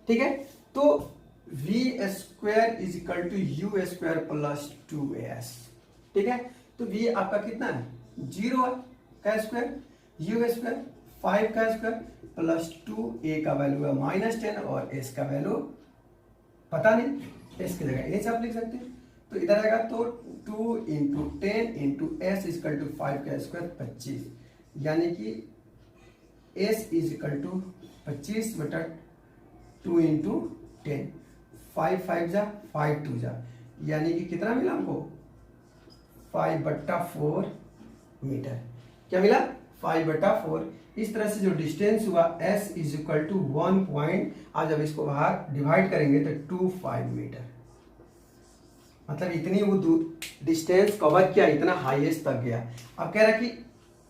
ठीक है। तो v square is equal to u square plus 2as, ठीक है। तो वी आपका कितना है, जीरो है, का स्क्वायर, यू स्क्वायर 5 का स्क्वायर प्लस 2a का वैल्यू है -10 और s का वैल्यू पता नहीं, s की जगह h आप लिख सकते हैं। तो इधर आएगा तो 2 into 10 into s is equal to 5 का स्क्वायर 25, यानी कि s इज इक्वल टू 25 बटा 2 इंटू 10, 5 5 जा 5 2 जा, यानी कि कितना मिला हमको 5/4 मीटर। क्या मिला 5/4। इस तरह से जो डिस्टेंस हुआ s is equal to 1 point, आज जब इसको बाहर डिवाइड करेंगे तो 25 मीटर, मतलब इतनी वो डिस्टेंस कवर किया, इतना हाईएस्ट तक गया। अब कह रहा कि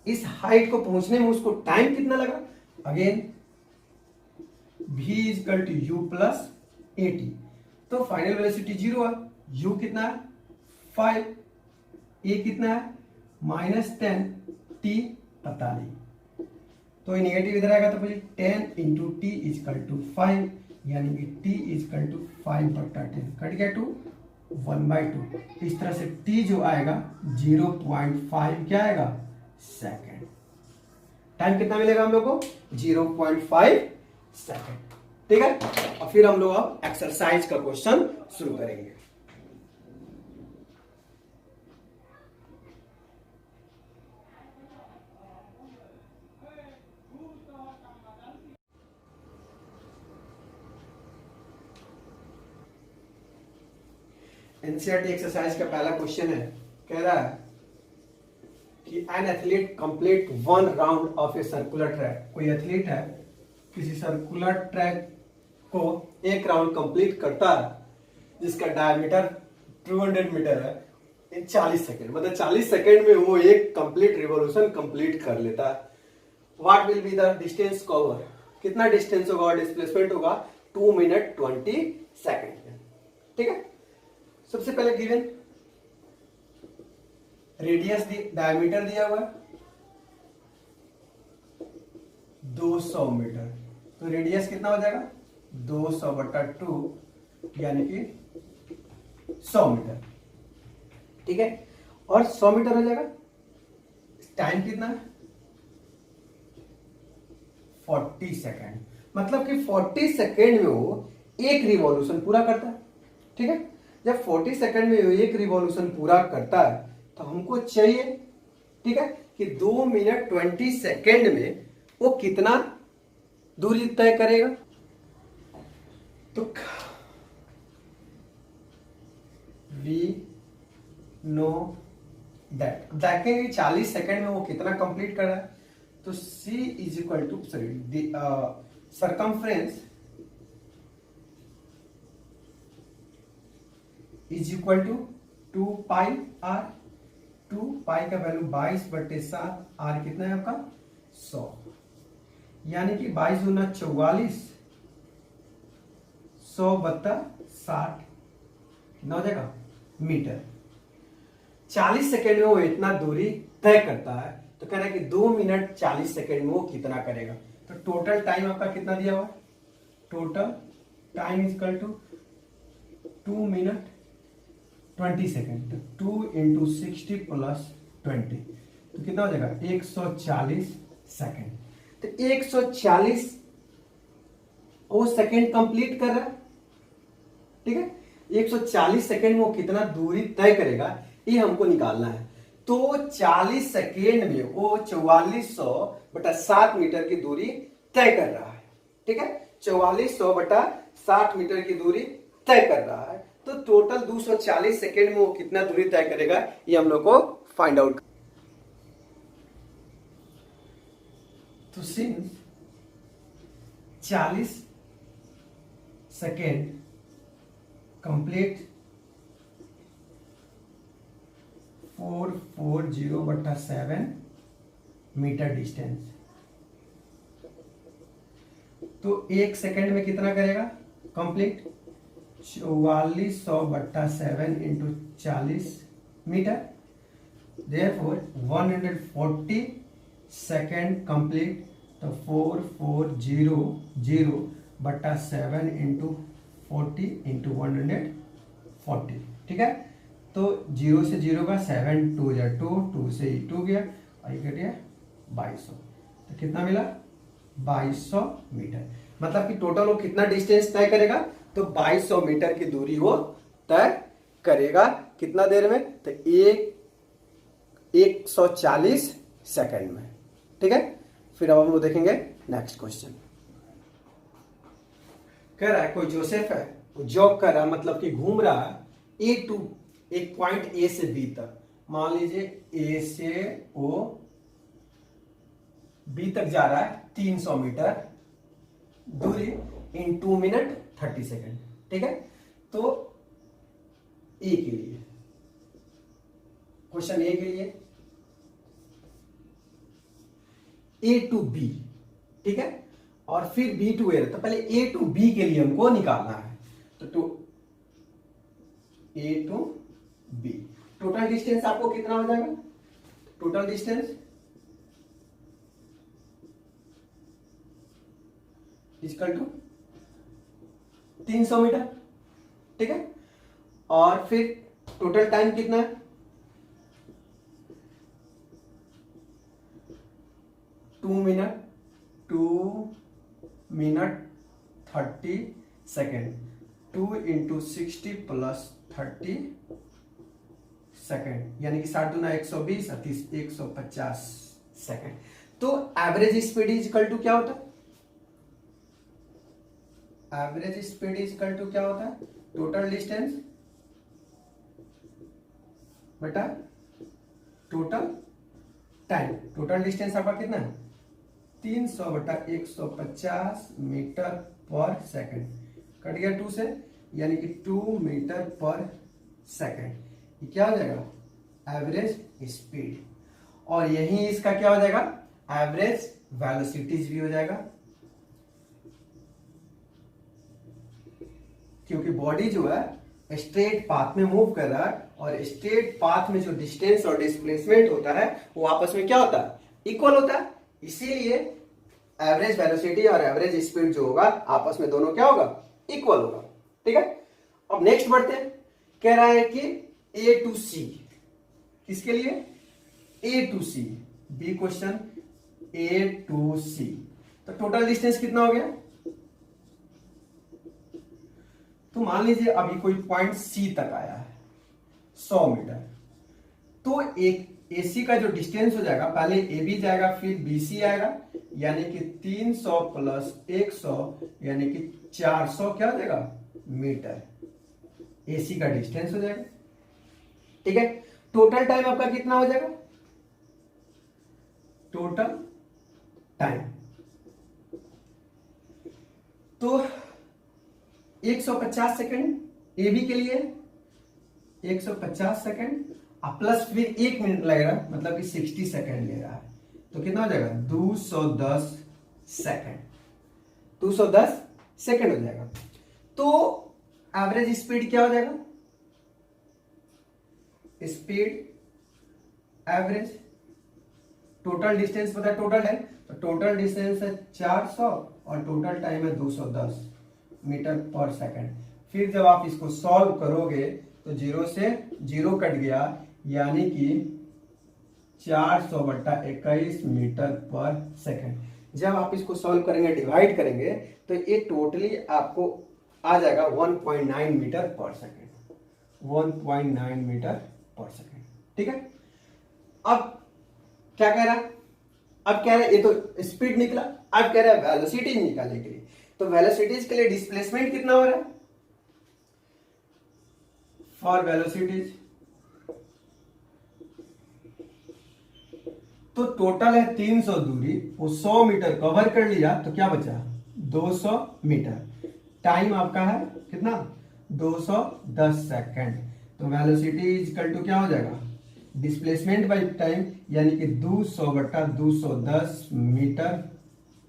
इस हाइट को पहुंचने में उसको टाइम कितना लगा, again v is equal to u plus 80। तो फाइनल वेलोसिटी जीरो है, u कितना है 5, a कितना है -10, t पता नहीं, तो नेगेटिव इधर आएगा, तो बोलिए 10 into t is equal to 5, यानी कि t इज इक्वल टू 5/10, कट गया 2 1/2। इस तरह से t जो आएगा 0.5 क्या आएगा सेकेंड। टाइम कितना मिलेगा हम लोग को 0.5 सेकेंड, ठीक है। और फिर हम लोग अब एक्सरसाइज का क्वेश्चन शुरू करेंगे। एनसीईआरटी एक्सरसाइज का पहला क्वेश्चन है, कह रहा है कि an athlete complete 1 round of a circular track. कोई एथलीट है किसी सर्कुलर ट्रैक को एक राउंड कंप्लीट करता है जिसका डायमीटर 200 मीटर है इन 40 सेकेंड, मतलब 40 सेकेंड में वो एक कंप्लीट रिवॉल्यूशन कंप्लीट कर लेता है। What will be the distance cover, कितना डिस्टेंस होगा और डिस्प्लेसमेंट होगा 2 मिनट 20 सेकेंड में, ठीक है। सबसे पहले गिवन रेडियस डायमीटर दिया हुआ 200 मीटर, तो रेडियस कितना हो जाएगा 200/2, यानी कि 100 मीटर, ठीक है। और 100 मीटर हो जाएगा, टाइम कितना है 40 सेकेंड, मतलब कि 40 सेकेंड में वो एक रिवॉल्यूशन पूरा करता है, ठीक है। जब 40 सेकेंड में वो एक रिवॉल्यूशन पूरा करता है तो हमको चाहिए, ठीक है, कि 2 मिनट 20 सेकेंड में वो कितना दूरी तय करेगा। तो वी नो दैट, देखेंगे 40 सेकेंड में वो कितना कंप्लीट कर रहा है। तो c is equal to circumference is equal to 2 pi r, 2 pi का वैल्यू 22/7, r कितना है आपका 100, यानी कि 22 गुना 44, 100/60 कितना हो जाएगा मीटर। 40 सेकेंड में वो इतना दूरी तय करता है, तो कह रहा है कि 2 मिनट 40 सेकेंड में वो कितना करेगा। तो टोटल टाइम आपका कितना दिया हुआ, total time is equal to 2 minute 20 second, तो 2 इंटू 60 प्लस 20, तो कितना हो जाएगा 140 सेकेंड। तो 140 वो सेकेंड कंप्लीट कर रहा है, ठीक है। 140 सेकेंड में वो कितना दूरी तय करेगा ये हमको निकालना है। तो 40 सेकेंड में वो 4400/7 मीटर की दूरी तय कर रहा है, ठीक है। 4400/60 मीटर की दूरी तय कर रहा है। तो टोटल 240 सेकेंड में वो कितना दूरी तय करेगा, ये हम लोग को फाइंड आउट। तो since 40 second complete 440/7 metre distance, तो एक सेकेंड में कितना करेगा complete 4400/7 into 40 metre, therefore 140 second complete, तो 4400/7 इंटू 40 इंटू 140, ठीक है। तो 0 से 0 का 7 2 जा 2, 2 से 2 गया और ये कट गया 2200, तो कितना मिला 2200 मीटर। मतलब कि टोटल वो कितना डिस्टेंस तय करेगा, तो 2200 मीटर की दूरी वो तय करेगा कितना देर में, तो 140 सेकंड में, ठीक है। फिर अब हम लोग देखेंगे नेक्स्ट क्वेश्चन। कह रहा है कोई जोसेफ है, वो जॉब कर रहा, मतलब कि घूम रहा है ए टू, एक पॉइंट ए से बी तक, मान लीजिए ए से ओ बी तक जा रहा है 300 मीटर दूरी इन 2 मिनट 30 सेकेंड, ठीक है। तो ए के लिए क्वेश्चन, ए के लिए ए टू बी, ठीक है, और फिर बी टू ए, तो पहले ए टू बी के लिए हमको निकालना है, तो A to B total distance आपको कितना हो जाएगा, total distance equal to 300 metre, ठीक है। और फिर टोटल टाइम कितना है, 2 minute 30 second, 2 into 60 plus 30 second, यानी कि 7 दूना 120 और 30 150 सेकेंड। तो average speed is equal to क्या होता है, average speed is equal to क्या होता है, टोटल डिस्टेंस बटा टोटल टाइम। टोटल डिस्टेंस आपका कितना है 300/150 मीटर पर सेकेंड, कट गया 2 से, यानी कि 2 मीटर पर सेकेंड, ये क्या हो जाएगा एवरेज स्पीड। और यही इसका क्या हो जाएगा एवरेज वेलोसिटीज भी हो जाएगा, क्योंकि बॉडी जो है स्ट्रेट पाथ में मूव कर रहा है, और स्ट्रेट पाथ में जो डिस्टेंस और डिस्प्लेसमेंट होता है वो आपस में क्या होता है इक्वल होता है, इसीलिए एवरेज वेलोसिटी और एवरेज स्पीड जो होगा आपस में दोनों क्या होगा इक्वल होगा, ठीक है। अब नेक्स्ट बढ़ते हैं, कह रहा है कि ए टू सी, किसके लिए A to C, B question A to C, तो टोटल डिस्टेंस कितना हो गया, तो मान लीजिए अभी कोई पॉइंट सी तक आया है 100 मीटर, तो एक एसी का जो डिस्टेंस हो जाएगा, पहले ए बी जाएगा फिर बी सी आएगा, यानी कि 300 प्लस 100 यानी कि 400 क्या हो जाएगा मीटर, एसी का डिस्टेंस हो जाएगा, ठीक है। टोटल टाइम आपका कितना हो जाएगा, टोटल टाइम तो 150 सेकंड ए बी के लिए 150 सेकंड प्लस फिर 1 मिनट लगेगा, मतलब कि 60 सेकंड ले रहा है, तो कितना हो जाएगा 210 सेकंड, 210 सेकंड हो जाएगा। तो एवरेज स्पीड क्या हो जाएगा, स्पीड एवरेज, टोटल डिस्टेंस पता है टोटल है, तो टोटल डिस्टेंस है 400 और टोटल टाइम है 210 मीटर पर सेकंड। फिर जब आप इसको सॉल्व करोगे तो 0 से 0 कट गया, यानी कि 400/21 मीटर पर सेकंड। जब आप इसको सॉल्व करेंगे डिवाइड करेंगे तो ये टोटली आपको आ जाएगा 1.9 metre per second, 1.9 metre per second, ठीक है। अब क्या कह रहा है, अब कह रहा है ये तो स्पीड निकला, अब कह रहा है वेलोसिटी निकालने के लिए, तो वेलोसिटीज के लिए डिस्प्लेसमेंट कितना हो रहा है, फॉर वेलोसिटीज, तो टोटल है 300 दूरी, वो 100 मीटर कवर कर लिया तो क्या बचा 200 मीटर। टाइम आपका है कितना 210 सेकंड। तो वेलोसिटी इज इक्वल टू क्या हो जाएगा डिस्प्लेसमेंट बाय टाइम, यानी कि 200 बटा 210 मीटर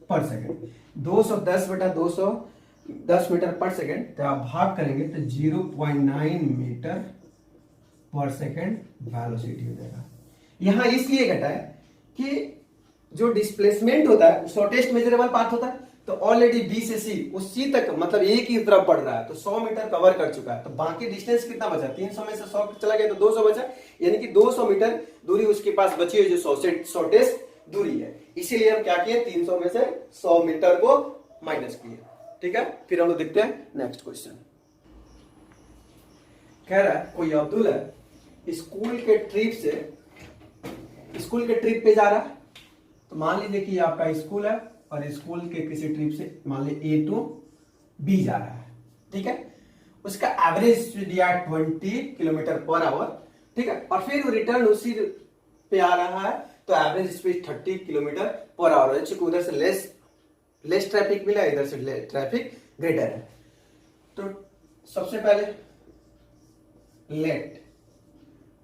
पर सेकंड। 210 बटा 210 मीटर पर सेकंड, तो आप भाग करेंगे तो 0.9 मीटर पर सेकंड वेलोसिटी हो जाएगा। यहां इसलिए घटा है कि जो डिस्प्लेसमेंट होता है शॉर्टेस्ट मेजरेबल पाथ होता है, तो ऑलरेडी बी से सी उसी तक मतलब एक ही तरफ बढ़ रहा है, तो 100 मीटर कवर कर चुका है। तो बाकी डिस्टेंस कितना बचा 300 में से 100 चला गया तो 200 बचा, यानी कि 200 मीटर दूरी उसके पास बची है जो शॉर्टेस्ट दूरी है। इसीलिए हम क्या किए 300 में से 100 मीटर को माइनस किए। ठीक है, फिर हम लोग देखते हैं नेक्स्ट क्वेश्चन। कह रहा है कोई अब्दुल है स्कूल के ट्रिप पे जा रहा है। तो मान लीजिए कि आपका स्कूल है और स्कूल के किसी ट्रिप से मान लीजिए A टू B जा रहा है। ठीक है, उसका एवरेज स्पीड दिया 20 किलोमीटर पर आवर। ठीक है, और फिर वो रिटर्न उसी पे आ रहा है तो average speed 30 kilometre per our है, चूंकि उधर से लेस ट्रैफिक मिला, इधर से ट्रैफिक ग्रेटर है। तो सबसे पहले let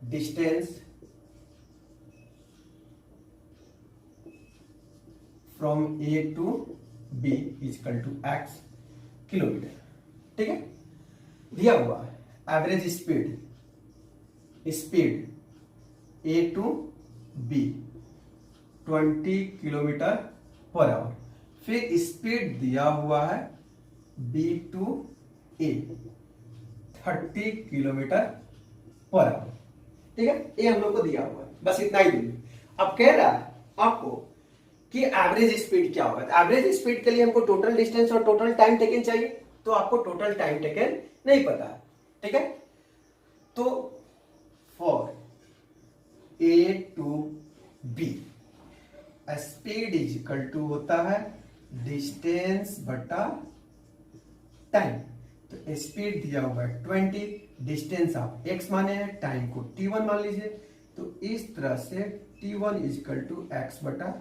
distance from A to B is equal to x kilometre. ठीक है, दिया हुआ average speed A to B 20 kilometre per hour, फिर स्पीड दिया हुआ है B to A 30 kilometre per hour. ठीक है, ये हम लोग को दिया हुआ है, बस इतना ही दूरी। अब कह रहा है आपको कि एवरेज स्पीड क्या होगा। तो एवरेज स्पीड के लिए हमको टोटल डिस्टेंस और टोटल टाइम टेकन चाहिए, तो आपको टोटल टाइम टेकन नहीं पता है। ठीक है, तो for A to B speed is equal to होता है डिस्टेंस बटा टाइम। तो स्पीड दिया हुआ है 20, डिस्टेंस आप x माने हैं, टाइम को t1 मान लीजिए। तो इस तरह से t1 is equal to x बटा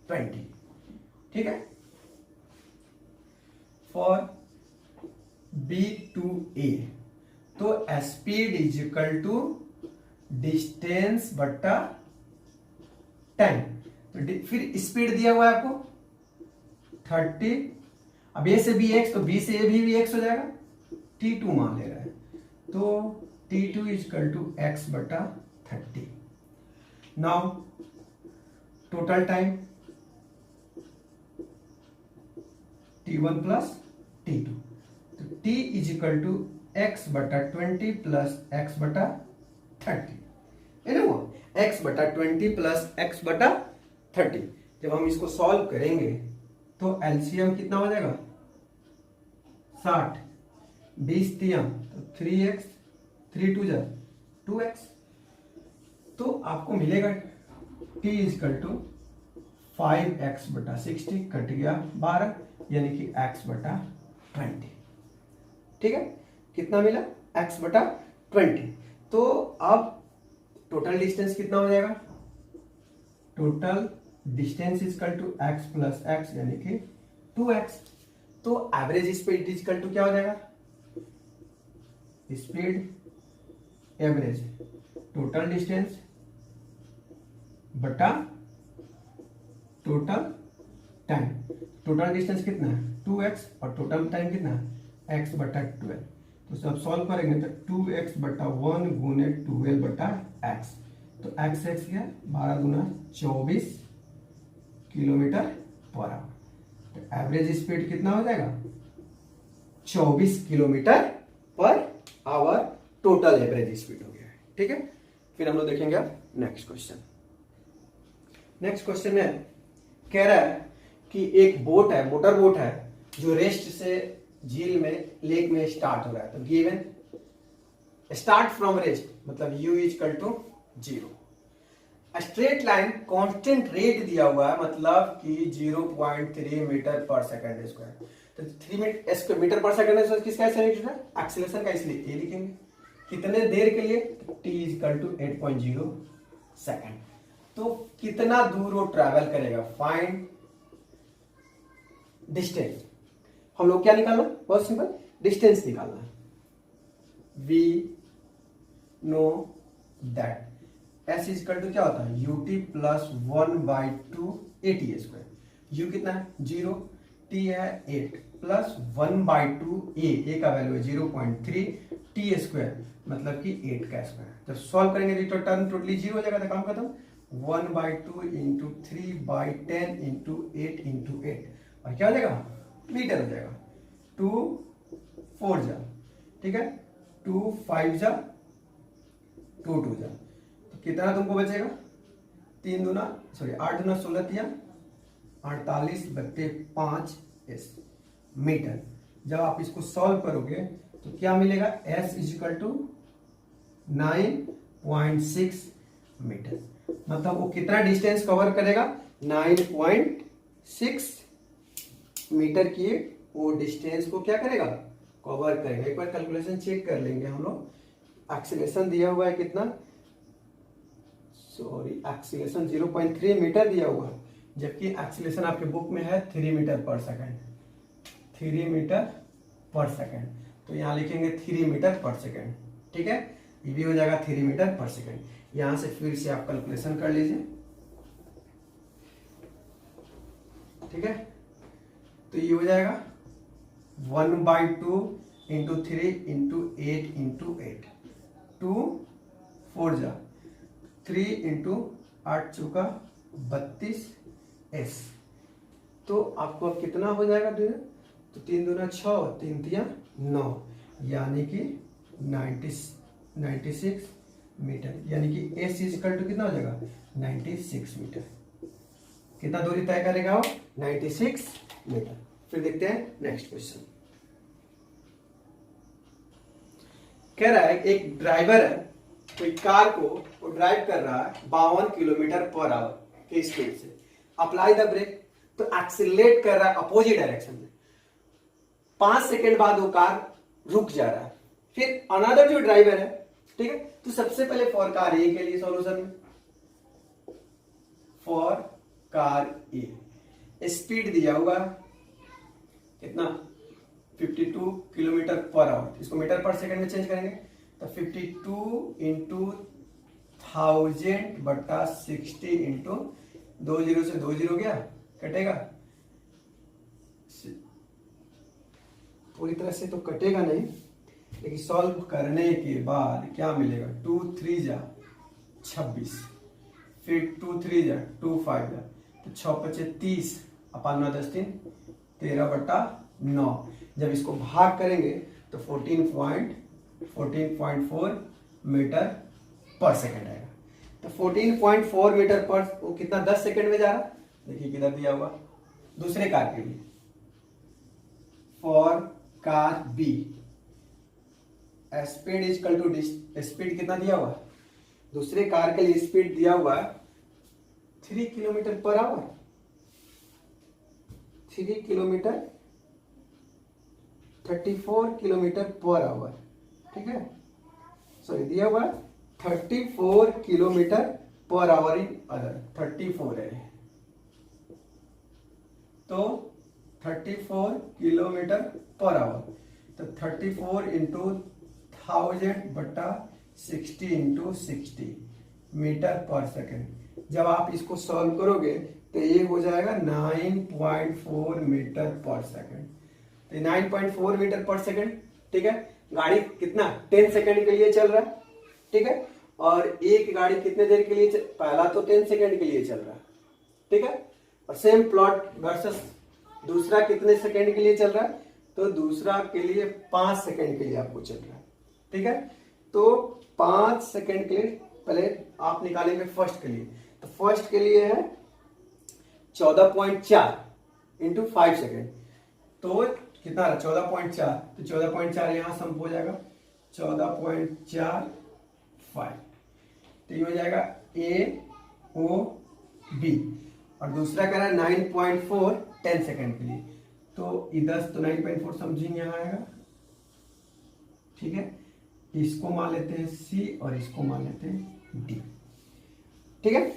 20। ठीक है, फॉर B टू A तो speed is equal to distance बटा टाइम। तो फिर स्पीड दिया हुआ है आपको 30, अब A से B x, तो B से A भी x हो जाएगा, t2 मान ले रहा है, तो t2 is equal to x बटा 30। Now total time t1 plus t2, तो t is equal to x बटा 20 प्लस x बटा 30, x बटा 20 प्लस x बटा 30। जब हम इसको सॉल्व करेंगे तो एलसीएम कितना हो जाएगा 60, 20 तिया तो 3x, 3 2 जा 2x, तो आपको मिलेगा t इजकल टू 5x बटा 60, कट गया 12, यानी कि x बटा 20। ठीक है, कितना मिला x बटा 20। तो अब टोटल डिस्टेंस कितना हो जाएगा, total distance is equal to x plus x यानी कि 2x। तो एवरेज स्पीड इजकल टू क्या हो जाएगा, स्पीड एवरेज टोटल डिस्टेंस बटा टोटल टाइम। टोटल डिस्टेंस कितना है 2x और टोटल टाइम कितना है x बटा 12। तो सब सॉल्व करेंगे तो 2x बटा 1 गुने 12 बटा x, तो x गया 12 गुना 24 किलोमीटर पर आवर। तो एवरेज स्पीड कितना हो जाएगा 24 kilometre per our, total average speed हो गया है। ठीक है, फिर हम लोग देखेंगे नेक्स्ट क्वेश्चन। नेक्स्ट क्वेश्चन में कह रहा है कि एक बोट है, मोटर बोट है, जो रेस्ट से झील में लेक में स्टार्ट हो रहा है। तो गिवन स्टार्ट फ्रॉम रेस्ट मतलब u is equal to 0, straight line constant rate दिया हुआ है मतलब कि 0.3 मीटर पर सेकंड स्क्वायर। तो 3 मीटर पर सेकंड स्क्वायर किसका है, एक्सीलरेशन का, इसलिए a लिखेंगे। कितने देर के लिए, t इजकल टू 8.0 सेकेंड। तो कितना दूर वो ट्रैवल करेगा, फाइंड डिस्टेंस। हम लोग क्या निकालना, बहुत सिंपल, डिस्टेंस निकालना है। We know that s is equal to क्या होता है, ut प्लस 1/2 AT²। u कितना है 0, t है 8 प्लस 1/2 a का वैल्यू है 0.3, t² मतलब कि 8 का स्क्वायर। जब सॉल्व करेंगे तो टर्म टोटली 0 हो जाएगा, तो काम खत्म। 1/2 इंटू 3/10 इंटू 8 इंटू 8 और क्या हो जाएगा, मीटर हो जाएगा। 2 4 जा, ठीक है, 2 5 जा, 2 2 जा, तो कितना तुमको बचेगा, 8 दूना 16 तिया 48 बट्टे 5 एस मीटर। जब आप इसको सॉल्व करोगे तो क्या मिलेगा, s इजिकल टू 9.6 मीटर। मतलब वो कितना डिस्टेंस कवर करेगा, 9.6 मीटर की वो डिस्टेंस को क्या करेगा, कवर करेगा। एक बार कैलकुलेशन चेक कर लेंगे हम लोग। एक्सीलरेशन दिया हुआ है कितना, एक्सीलरेशन 0.3 मीटर दिया हुआ है, जबकि एक्सीलरेशन आपके बुक में है 3 मीटर पर सेकेंड, 3 मीटर पर सेकेंड। तो यहाँ लिखेंगे 3 मीटर पर सेकेंड, ठीक है, ये भी हो जाएगा 3 मीटर पर सेकेंड। यहां से फिर से आप कैलकुलेशन कर लीजिए, ठीक है। तो ये हो जाएगा 1/2 इंटू 3 इंटू 8 इंटू 8, 2 4 जा, 3 इंटू 8 चौका 32 एस। तो आपको अब कितना हो जाएगा, तो 3 दूना 6, 3 तिया 9, यानी कि 96 मीटर, यानी कि एस इजकल टू कितना हो जाएगा, 96 मीटर। कितना दूरी तय करेगा वो, 96 मीटर। फिर देखते हैं नेक्स्ट क्वेश्चन। कह रहा है एक ड्राइवर है, कोई कार को वो ड्राइव कर रहा है 52 किलोमीटर पर आवर के स्पीड से। अप्लाई द ब्रेक, तो एक्सीलरेट कर रहा है अपोजिट डायरेक्शन में। 5 सेकेंड बाद वो कार रुक जा रहा है। फिर अनदर जो ड्राइवर है, ठीक है, तो सबसे पहले फॉर कार ए के लिए सॉल्यूशन में, फॉर कार ए स्पीड दिया हुआ कितना, 52 किलोमीटर पर आवर। इसको मीटर पर सेकंड में चेंज करेंगे तो 52 इंटू 1000 बटा 60 इंटू 20 से 20 गया, कटेगा, पूरी तरह से तो कटेगा नहीं, लेकिन सॉल्व करने के बाद क्या मिलेगा, 2 3 जा 26, फिर 2 3 जा 2 5 जा, तो 6 5 30 अपन 9 10 3 13/9। जब इसको भाग करेंगे तो 14.4 मीटर पर सेकेंड आएगा। तो 14.4 मीटर पर, वो कितना 10 सेकेंड में जा रहा, देखिए किधर दिया हुआ, दूसरे कार के लिए, for car B speed is equal to speed कितना दिया हुआ, दूसरे कार के लिए स्पीड दिया हुआ 3 kilometre per our, 3 kilometre 34 kilometre per hour, ठीक है, सॉरी दिया हुआ 34 kilometre per hour in other, 34 है, तो 34 किलोमीटर पर आवर, तो 34 इंटू 1000 बटा 60 इंटू 60 मीटर पर सेकेंड। जब आप इसको सॉल्व करोगे तो ये हो जाएगा 9.4 मीटर पर सेकेंड। तो 9.4 मीटर पर सेकेंड, ठीक है। गाड़ी कितना 10 सेकेंड के लिए चल रहा है, ठीक है, और एक गाड़ी कितने देर के लिए पहला तो 10 सेकेंड के लिए चल रहा है, ठीक है, और सेम प्लॉट वर्सेस दूसरा कितने सेकेंड के लिए चल रहा है, तो दूसरा के लिए 5 सेकेंड के लिए आपको चल रहा है, ठीक है। तो 5 सेकेंड के लिए पहले आप निकालेंगे फर्स्ट के लिए, तो फर्स्ट के लिए है 14.4 इंटू 5 सेकेंड, तो कितना 14.4, तो 14.4 यहां सम हो जाएगा 14.45, तो ये हो जाएगा ए ओ बी, और दूसरा कह रहा है 9.4 10 सेकेंड के लिए, तो इधर तो 9.4 समझिंग यहां आएगा, ठीक है, इसको मान लेते हैं सी और इसको मान लेते हैं डी। ठीक है,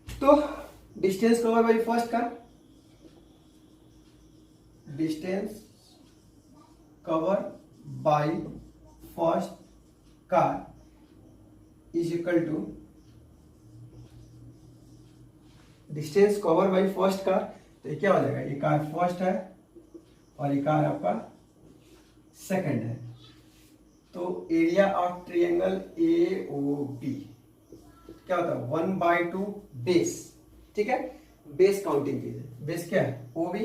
तो distance cover by first car, distance cover by first car is equal to distance cover by first car. तो ये क्या हो जाएगा, ये कार फर्स्ट है और ये कार आपका सेकंड है। तो area of triangle A O B क्या होता है, 1/2 बेस। ठीक है, बेस काउंटिंग कीजिए, बेस क्या है O B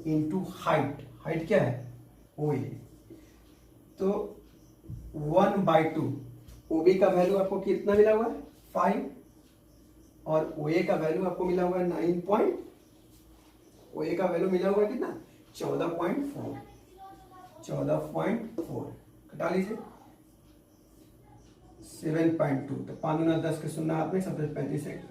into height, height क्या है ओ ए। तो 1/2 ओ बी का वैल्यू आपको कितना मिला हुआ है 5 और ओ ए का वैल्यू आपको मिला हुआ है 9 ओ ए का वैल्यू मिला हुआ है कितना 14.4, 14.4 घटा लीजिए 7.2। तो 5 गुना 10 के शून्य हाथ में 37 है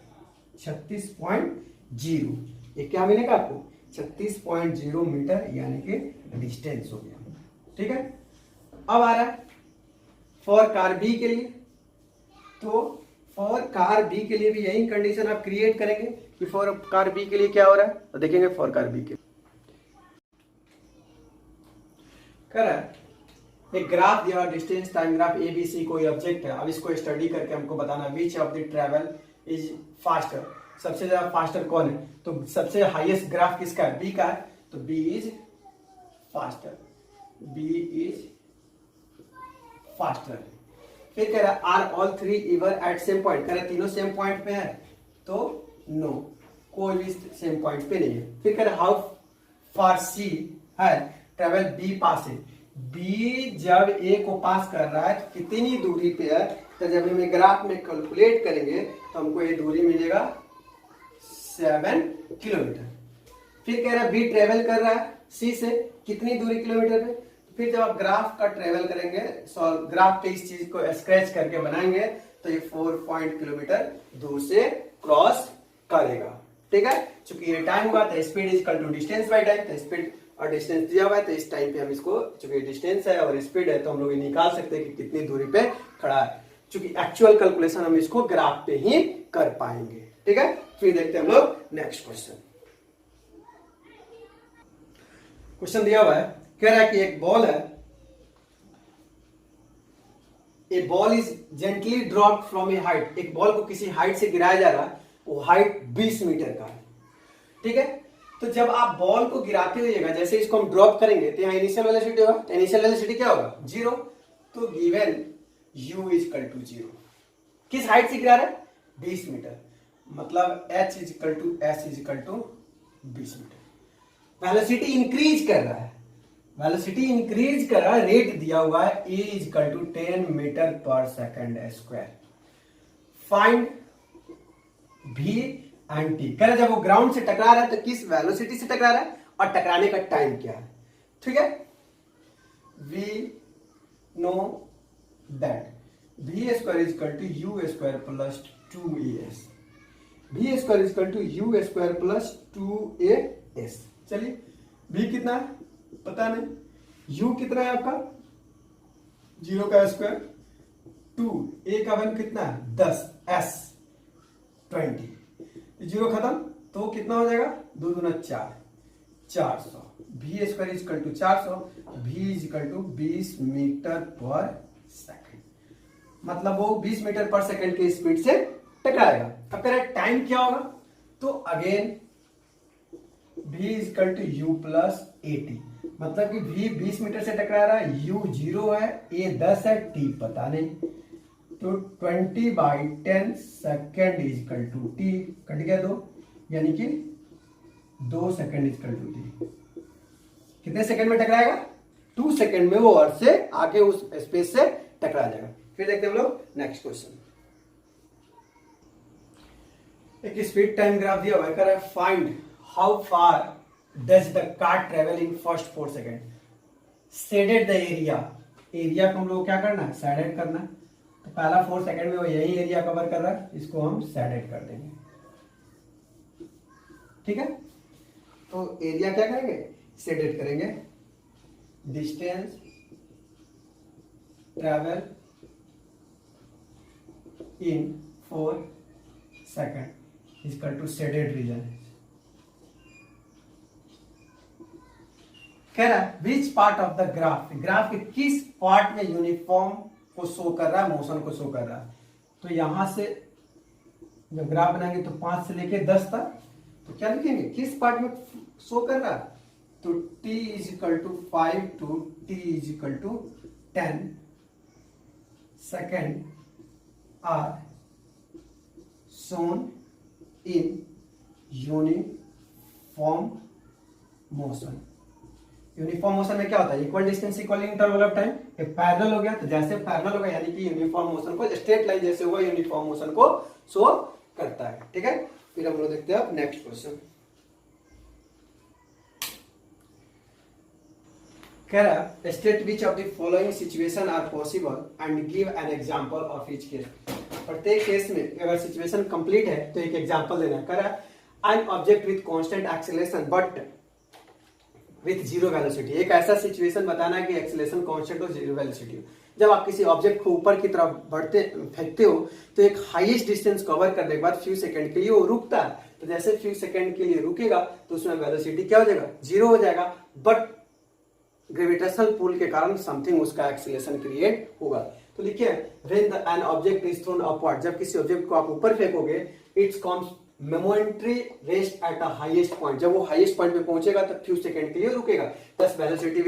36.0। ये क्या मिलेगा आपको 36.0 मीटर, यानी कि डिस्टेंस हो गया। ठीक है, अब आ रहा है फॉर कार बी के लिए। तो फॉर कार बी के लिए भी यही कंडीशन आप क्रिएट करेंगे कि फॉर कार बी के लिए क्या हो रहा है। तो देखेंगे फॉर कार बी के कर रहा है एक ग्राफ दिया, distance time graph A B C कोई ऑब्जेक्ट है। अब इसको स्टडी करके हमको बताना which of the travel is faster, सबसे ज्यादा फास्टर कौन है। तो सबसे हाईएस्ट ग्राफ किसका है, बी का है। तो B is faster, B is faster. फिर कह रहा है are all three ever at same point, कह रहा है तीनों सेम पॉइंट पे है। तो नो, कोई भी सेम पॉइंट पे नहीं है। फिर कह रहा है हाउ फार सी है ट्रेवल बी पास है, बी जब ए को पास कर रहा है तो कितनी दूरी पे है। तो जब हम ग्राफ में कैलकुलेट करेंगे तो हमको ये दूरी मिलेगा 7 किलोमीटर। फिर कह रहा है बी ट्रेवल कर रहा है सी से कितनी दूरी किलोमीटर पे। फिर जब आप ग्राफ का ट्रेवल करेंगे, ग्राफ पे इस चीज को स्क्रैच करके बनाएंगे तो ये 4 किलोमीटर दूर से क्रॉस करेगा। ठीक है, चूंकि ये टाइम हुआ तो speed is equal to distance by time. तो स्पीड और डिस्टेंस दिया हुआ है तो इस टाइम पे हम इसको, चूंकि डिस्टेंस है और स्पीड है, तो हम लोग निकाल सकते हैं कि कितनी दूरी पे खड़ा है। चूंकि एक्चुअल कैलकुलेशन हम इसको ग्राफ पे ही कर पाएंगे। ठीक है, फिर देखते हैं हम लोग नेक्स्ट क्वेश्चन। क्वेश्चन दिया हुआ है, कह रहा है कि एक बॉल है, a ball is gently dropped from a height, एक बॉल को किसी हाइट से गिराया जा रहा है, वो हाइट 20 मीटर का है। ठीक है, तो जब आप बॉल को गिराते हुएगा, जैसे इसको हम ड्रॉप करेंगे तो यहाँ इनिशियल वेलोसिटी होगा, तो इनिशियल वेलोसिटी क्या होगा 0। तो given u is equal to 0, किस हाइट से गिरा रहा है 20 मीटर, मतलब h is equal to s is equal to 20 metre. Velocity increase कर रहा है, वेलोसिटी इंक्रीज कर रहा है, रेट दिया हुआ है a is equal to 10 metre per second square. Find v and T. कह रहा जब वो ग्राउंड से टकरा रहा है तो किस वेलोसिटी से टकरा रहा है और टकराने का टाइम क्या है। ठीक है, we know that v square is equal to u square plus 2as, v square is equal to u square plus 2as। चलिए v कितना है पता नहीं, u कितना है आपका 0 का स्क्वायर, 2 a का वैल्यू कितना है 10, s 20, 0 खत्म तो कितना हो जाएगा 2 दूना 4, 400। v square is equal to 400, v is equal to 20 metre per second, मतलब वो 20 मीटर पर सेकंड की स्पीड से टकराएगा। अब कह रहा है टाइम क्या होगा, तो again v is equal to u plus 80, मतलब कि v 20 मीटर से टकरा रहा है, u 0 है, a 10 है, t पता नहीं। तो 20/10 second is equal to t, कट गया 2, यानी कि 2 second is equal to t. कितने सेकेंड में टकराएगा 2 सेकेंड में वो अर्थ से आगे उस स्पेस से टकरा जाएगा। फिर देखते हैं हम लोग नेक्स्ट क्वेश्चन। एक स्पीड टाइम ग्राफ दिया हुआ है, कह रहा है find how far does the car travel in first 4 second. Shaded the area, area को हम लोग क्या करना है शेडेड करना है। तो पहला 4 सेकंड में वो यही एरिया कवर कर रहा है, इसको हम शेडेड कर देंगे। ठीक है, तो एरिया क्या करेंगे शेडेड करेंगे, distance travel in 4 second equal to shaded region. कह रहा है which part of the graph, graph के किस पार्ट में यूनिफॉर्म को शो कर रहा है, मोशन को शो कर रहा है। तो यहां से जब ग्राफ बनाएंगे तो 5 से लेके 10 तक, तो क्या लिखेंगे किस पार्ट में शो कर रहा है। तो t is equal to 5 to t is equal to 10 second are shown in uniform motion. Uniform motion में क्या होता है, equal distance equal interval of time. ये पैरेलल हो गया, तो जैसे पैरेलल होगा यानी कि यूनिफॉर्म मोशन को, स्ट्रेट लाइन जैसे होगा यूनिफॉर्म मोशन को शो करता है। ठीक है, फिर हम लोग देखते हैं नेक्स्ट क्वेश्चन। कह रहा है state which of the following situation are possible and give an example of each case. प्रत्येक केस में अगर सिचुएशन कंप्लीट है तो एक एग्जांपल देना है। कह रहा है an object with constant acceleration but with zero velocity. एक ऐसा सिचुएशन बताना है कि एक्सेलरेशन कांस्टेंट हो, जीरो वेलोसिटी हो। जब आप किसी ऑब्जेक्ट को ऊपर की तरफ बढ़ते फेंकते हो तो एक हाईएस्ट डिस्टेंस कवर करने के बाद फ्यू सेकंड के लिए वो रुकता है। तो जैसे फ्यू सेकंड के लिए रुकेगा तो उसमें वेलोसिटी क्या हो जाएगा, जीरो हो जाएगा। बट ग्रेविटेशनल पुल के कारण समथिंग उसका एक्सीलरेशन क्रिएट होगा। तो लिखिए when an object is thrown upward, जब किसी ऑब्जेक्ट को आप ऊपर फेंकोगे it's comes momentary rest at the highest point. जब वो हाईएस्ट पॉइंट पे पहुंचेगा तो फ्यू सेकंड के लिए रुकेगा, प्लस वेलोसिटी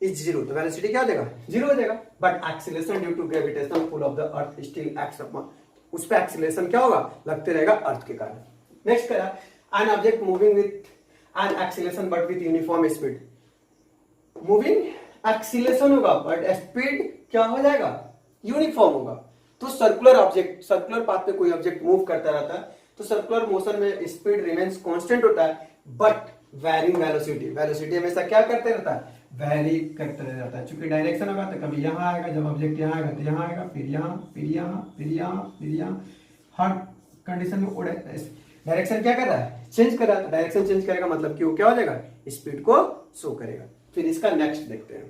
इज जीरो। तो वेलोसिटी क्या हो जाएगा, जीरो हो जाएगा। But acceleration due to gravitational pull of the earth still acts upon, उस पे एक्सीलरेशन क्या होगा, लगते रहेगा अर्थ के कारण। नेक्स्ट करा an object moving with an acceleration but with uniform speed. Moving acceleration होगा बट स्पीड क्या हो जाएगा, यूनिफॉर्म होगा। तो सर्कुलर ऑब्जेक्ट, सर्कुलर पाथ पे कोई ऑब्जेक्ट मूव करता रहता है तो सर्कुलर मोशन में स्पीड रिमेन्स कांस्टेंट होता है बट वेरिंग वेलोसिटी, वेलोसिटी हमेशा क्या करते रहता है, वेरी करते रहता है। चूंकि डायरेक्शन होगा तो कभी यहां आएगा, जब ऑब्जेक्ट यहां आएगा तो यहां आएगा, फिर यहां, फिर यहां, फिर यहां, फिर यहां। हर कंडीशन में उड़े डायरेक्शन क्या कर रहा है, चेंज कर रहा है। डायरेक्शन चेंज करेगा मतलब कि वो क्या हो जाएगा, स्पीड को शो करेगा। फिर इसका नेक्स्ट देखते हैं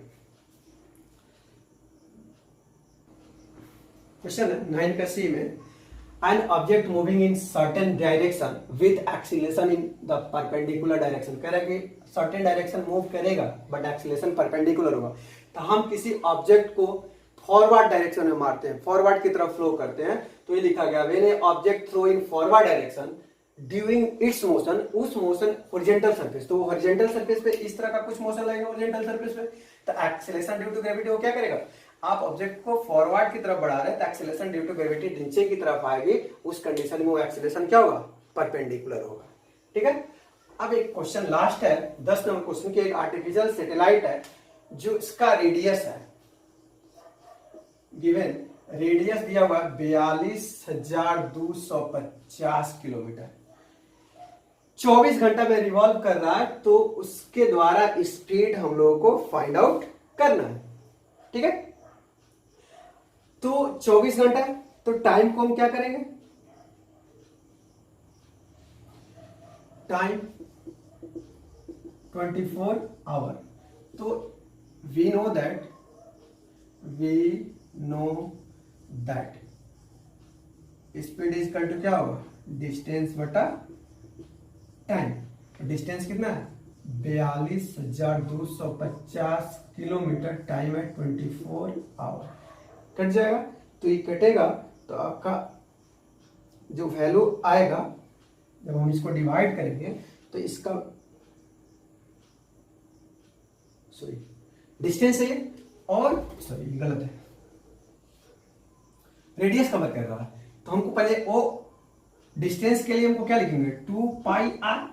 क्वेश्चन है 9 का सी में an object moving in certain direction with acceleration in the perpendicular direction. कह रहा है कि सर्टेन डायरेक्शन मूव करेगा बट एक्सीलरेशन परपेंडिकुलर होगा। तो हम किसी ऑब्जेक्ट को फॉरवर्ड डायरेक्शन में मारते हैं, फॉरवर्ड की तरफ फ्लो करते हैं। तो ये लिखा गया when a object throw in forward direction during its motion, उस मोशन हॉरिजॉन्टल सरफेस, तो हॉरिजॉन्टल सरफेस पे इस तरह का कुछ मोशन लगेगा हॉरिजॉन्टल सरफेस पे। तो एक्सीलरेशन ड्यू टू ग्रेविटी वो क्या करेगा, आप ऑब्जेक्ट को फॉरवर्ड की तरफ बढ़ा रहे हैं तो एक्सीलरेशन ड्यू टू ग्रेविटी नीचे की तरफ आएगी, उस कंडीशन में वो एक्सीलरेशन क्या होगा, परपेंडिकुलर होगा। ठीक है, अब एक क्वेश्चन लास्ट है 10 नंबर क्वेश्चन की। एक आर्टिफिशियल सैटेलाइट है जो इसका रेडियस है गिवन, रेडियस दिया हुआ 42,250 किलोमीटर, 24 घंटा में रिवॉल्व कर रहा है। तो उसके द्वारा स्पीड हम लोगों को फाइंड आउट करना है। ठीक है, तो 24 घंटा तो टाइम को हम क्या करेंगे, टाइम 24 आवर। तो we know that speed is equal to क्या होगा, डिस्टेंस बटा टाइम। डिस्टेंस कितना है, 42,250 किलोमीटर, टाइम है 24 आवर। कट जाएगा, तो ये कटेगा तो आपका जो वैल्यू आएगा जब हम इसको डिवाइड करेंगे तो इसका डिस्टेंस है और गलत है, रेडियस कवर कर रहा है। तो हमको पहले वो डिस्टेंस के लिए हमको क्या लिखेंगे, 2πr।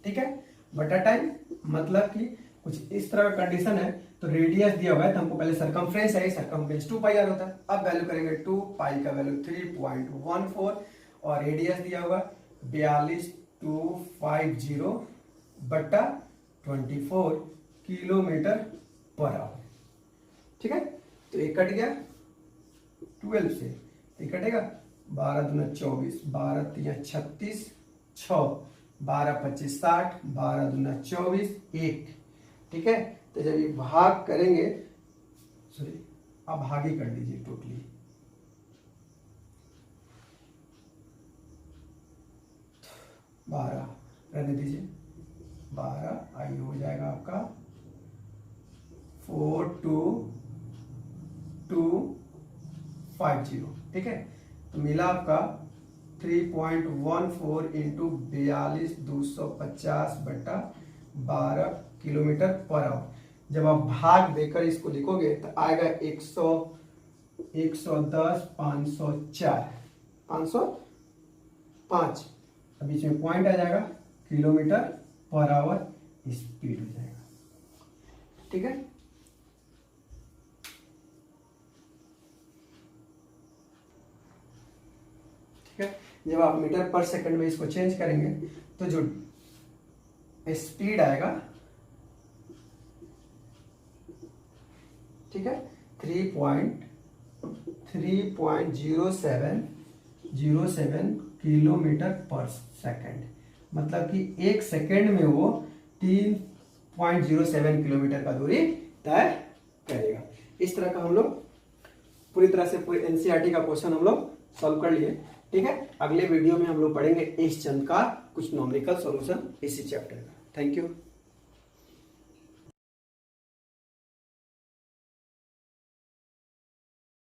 ठीक है, बटा टाइम, मतलब कि कुछ इस तरह का कंडीशन है तो रेडियस दिया हुआ है तो हमको पहले सरकमफ्रेंस है, सरकमफ्रेंस 2πr होता है। अब वैल्यू करेंगे 2π का वैल्यू 3.14 और रेडियस दिया हुआ 42,250 बटा 24 किलोमीटर पर आवर। ठीक है, तो ये कट गया 12 से, ये कटेगा 12 दूना 24, 12 तिया 36, 6, 12 25 60, 12 दूना 24, 1। ठीक है, तो जब ये भाग करेंगे आप भागे कर लीजिए टोटली। बारह रहने दीजिए, 12 आई हो जाएगा आपका 42250। ठीक है, तो मिला आपका 3.14 इंटू 42,250/12 किलोमीटर पर आवर। जब आप भाग देकर इसको लिखोगे तो आएगा 100, 110, 504, 505, बीच में पॉइंट आ जाएगा, किलोमीटर पर आवर स्पीड हो जाएगा। ठीक है, ठीक है। जब आप मीटर पर सेकंड में इसको चेंज करेंगे तो जो स्पीड आएगा, ठीक है, 3.0707 किलोमीटर पर सेकंड, मतलब कि एक सेकंड में वो 3.07 किलोमीटर का दूरी तय करेगा। इस तरह का हम लोग पूरी तरह से पूरे एनसीईआरटी का क्वेश्चन हम लोग सॉल्व कर लिए। ठीक है, अगले वीडियो में हम लोग पढ़ेंगे एस चंद का कुछ न्यूमेरिकल सॉल्यूशन इसी चैप्टर का। Thank you.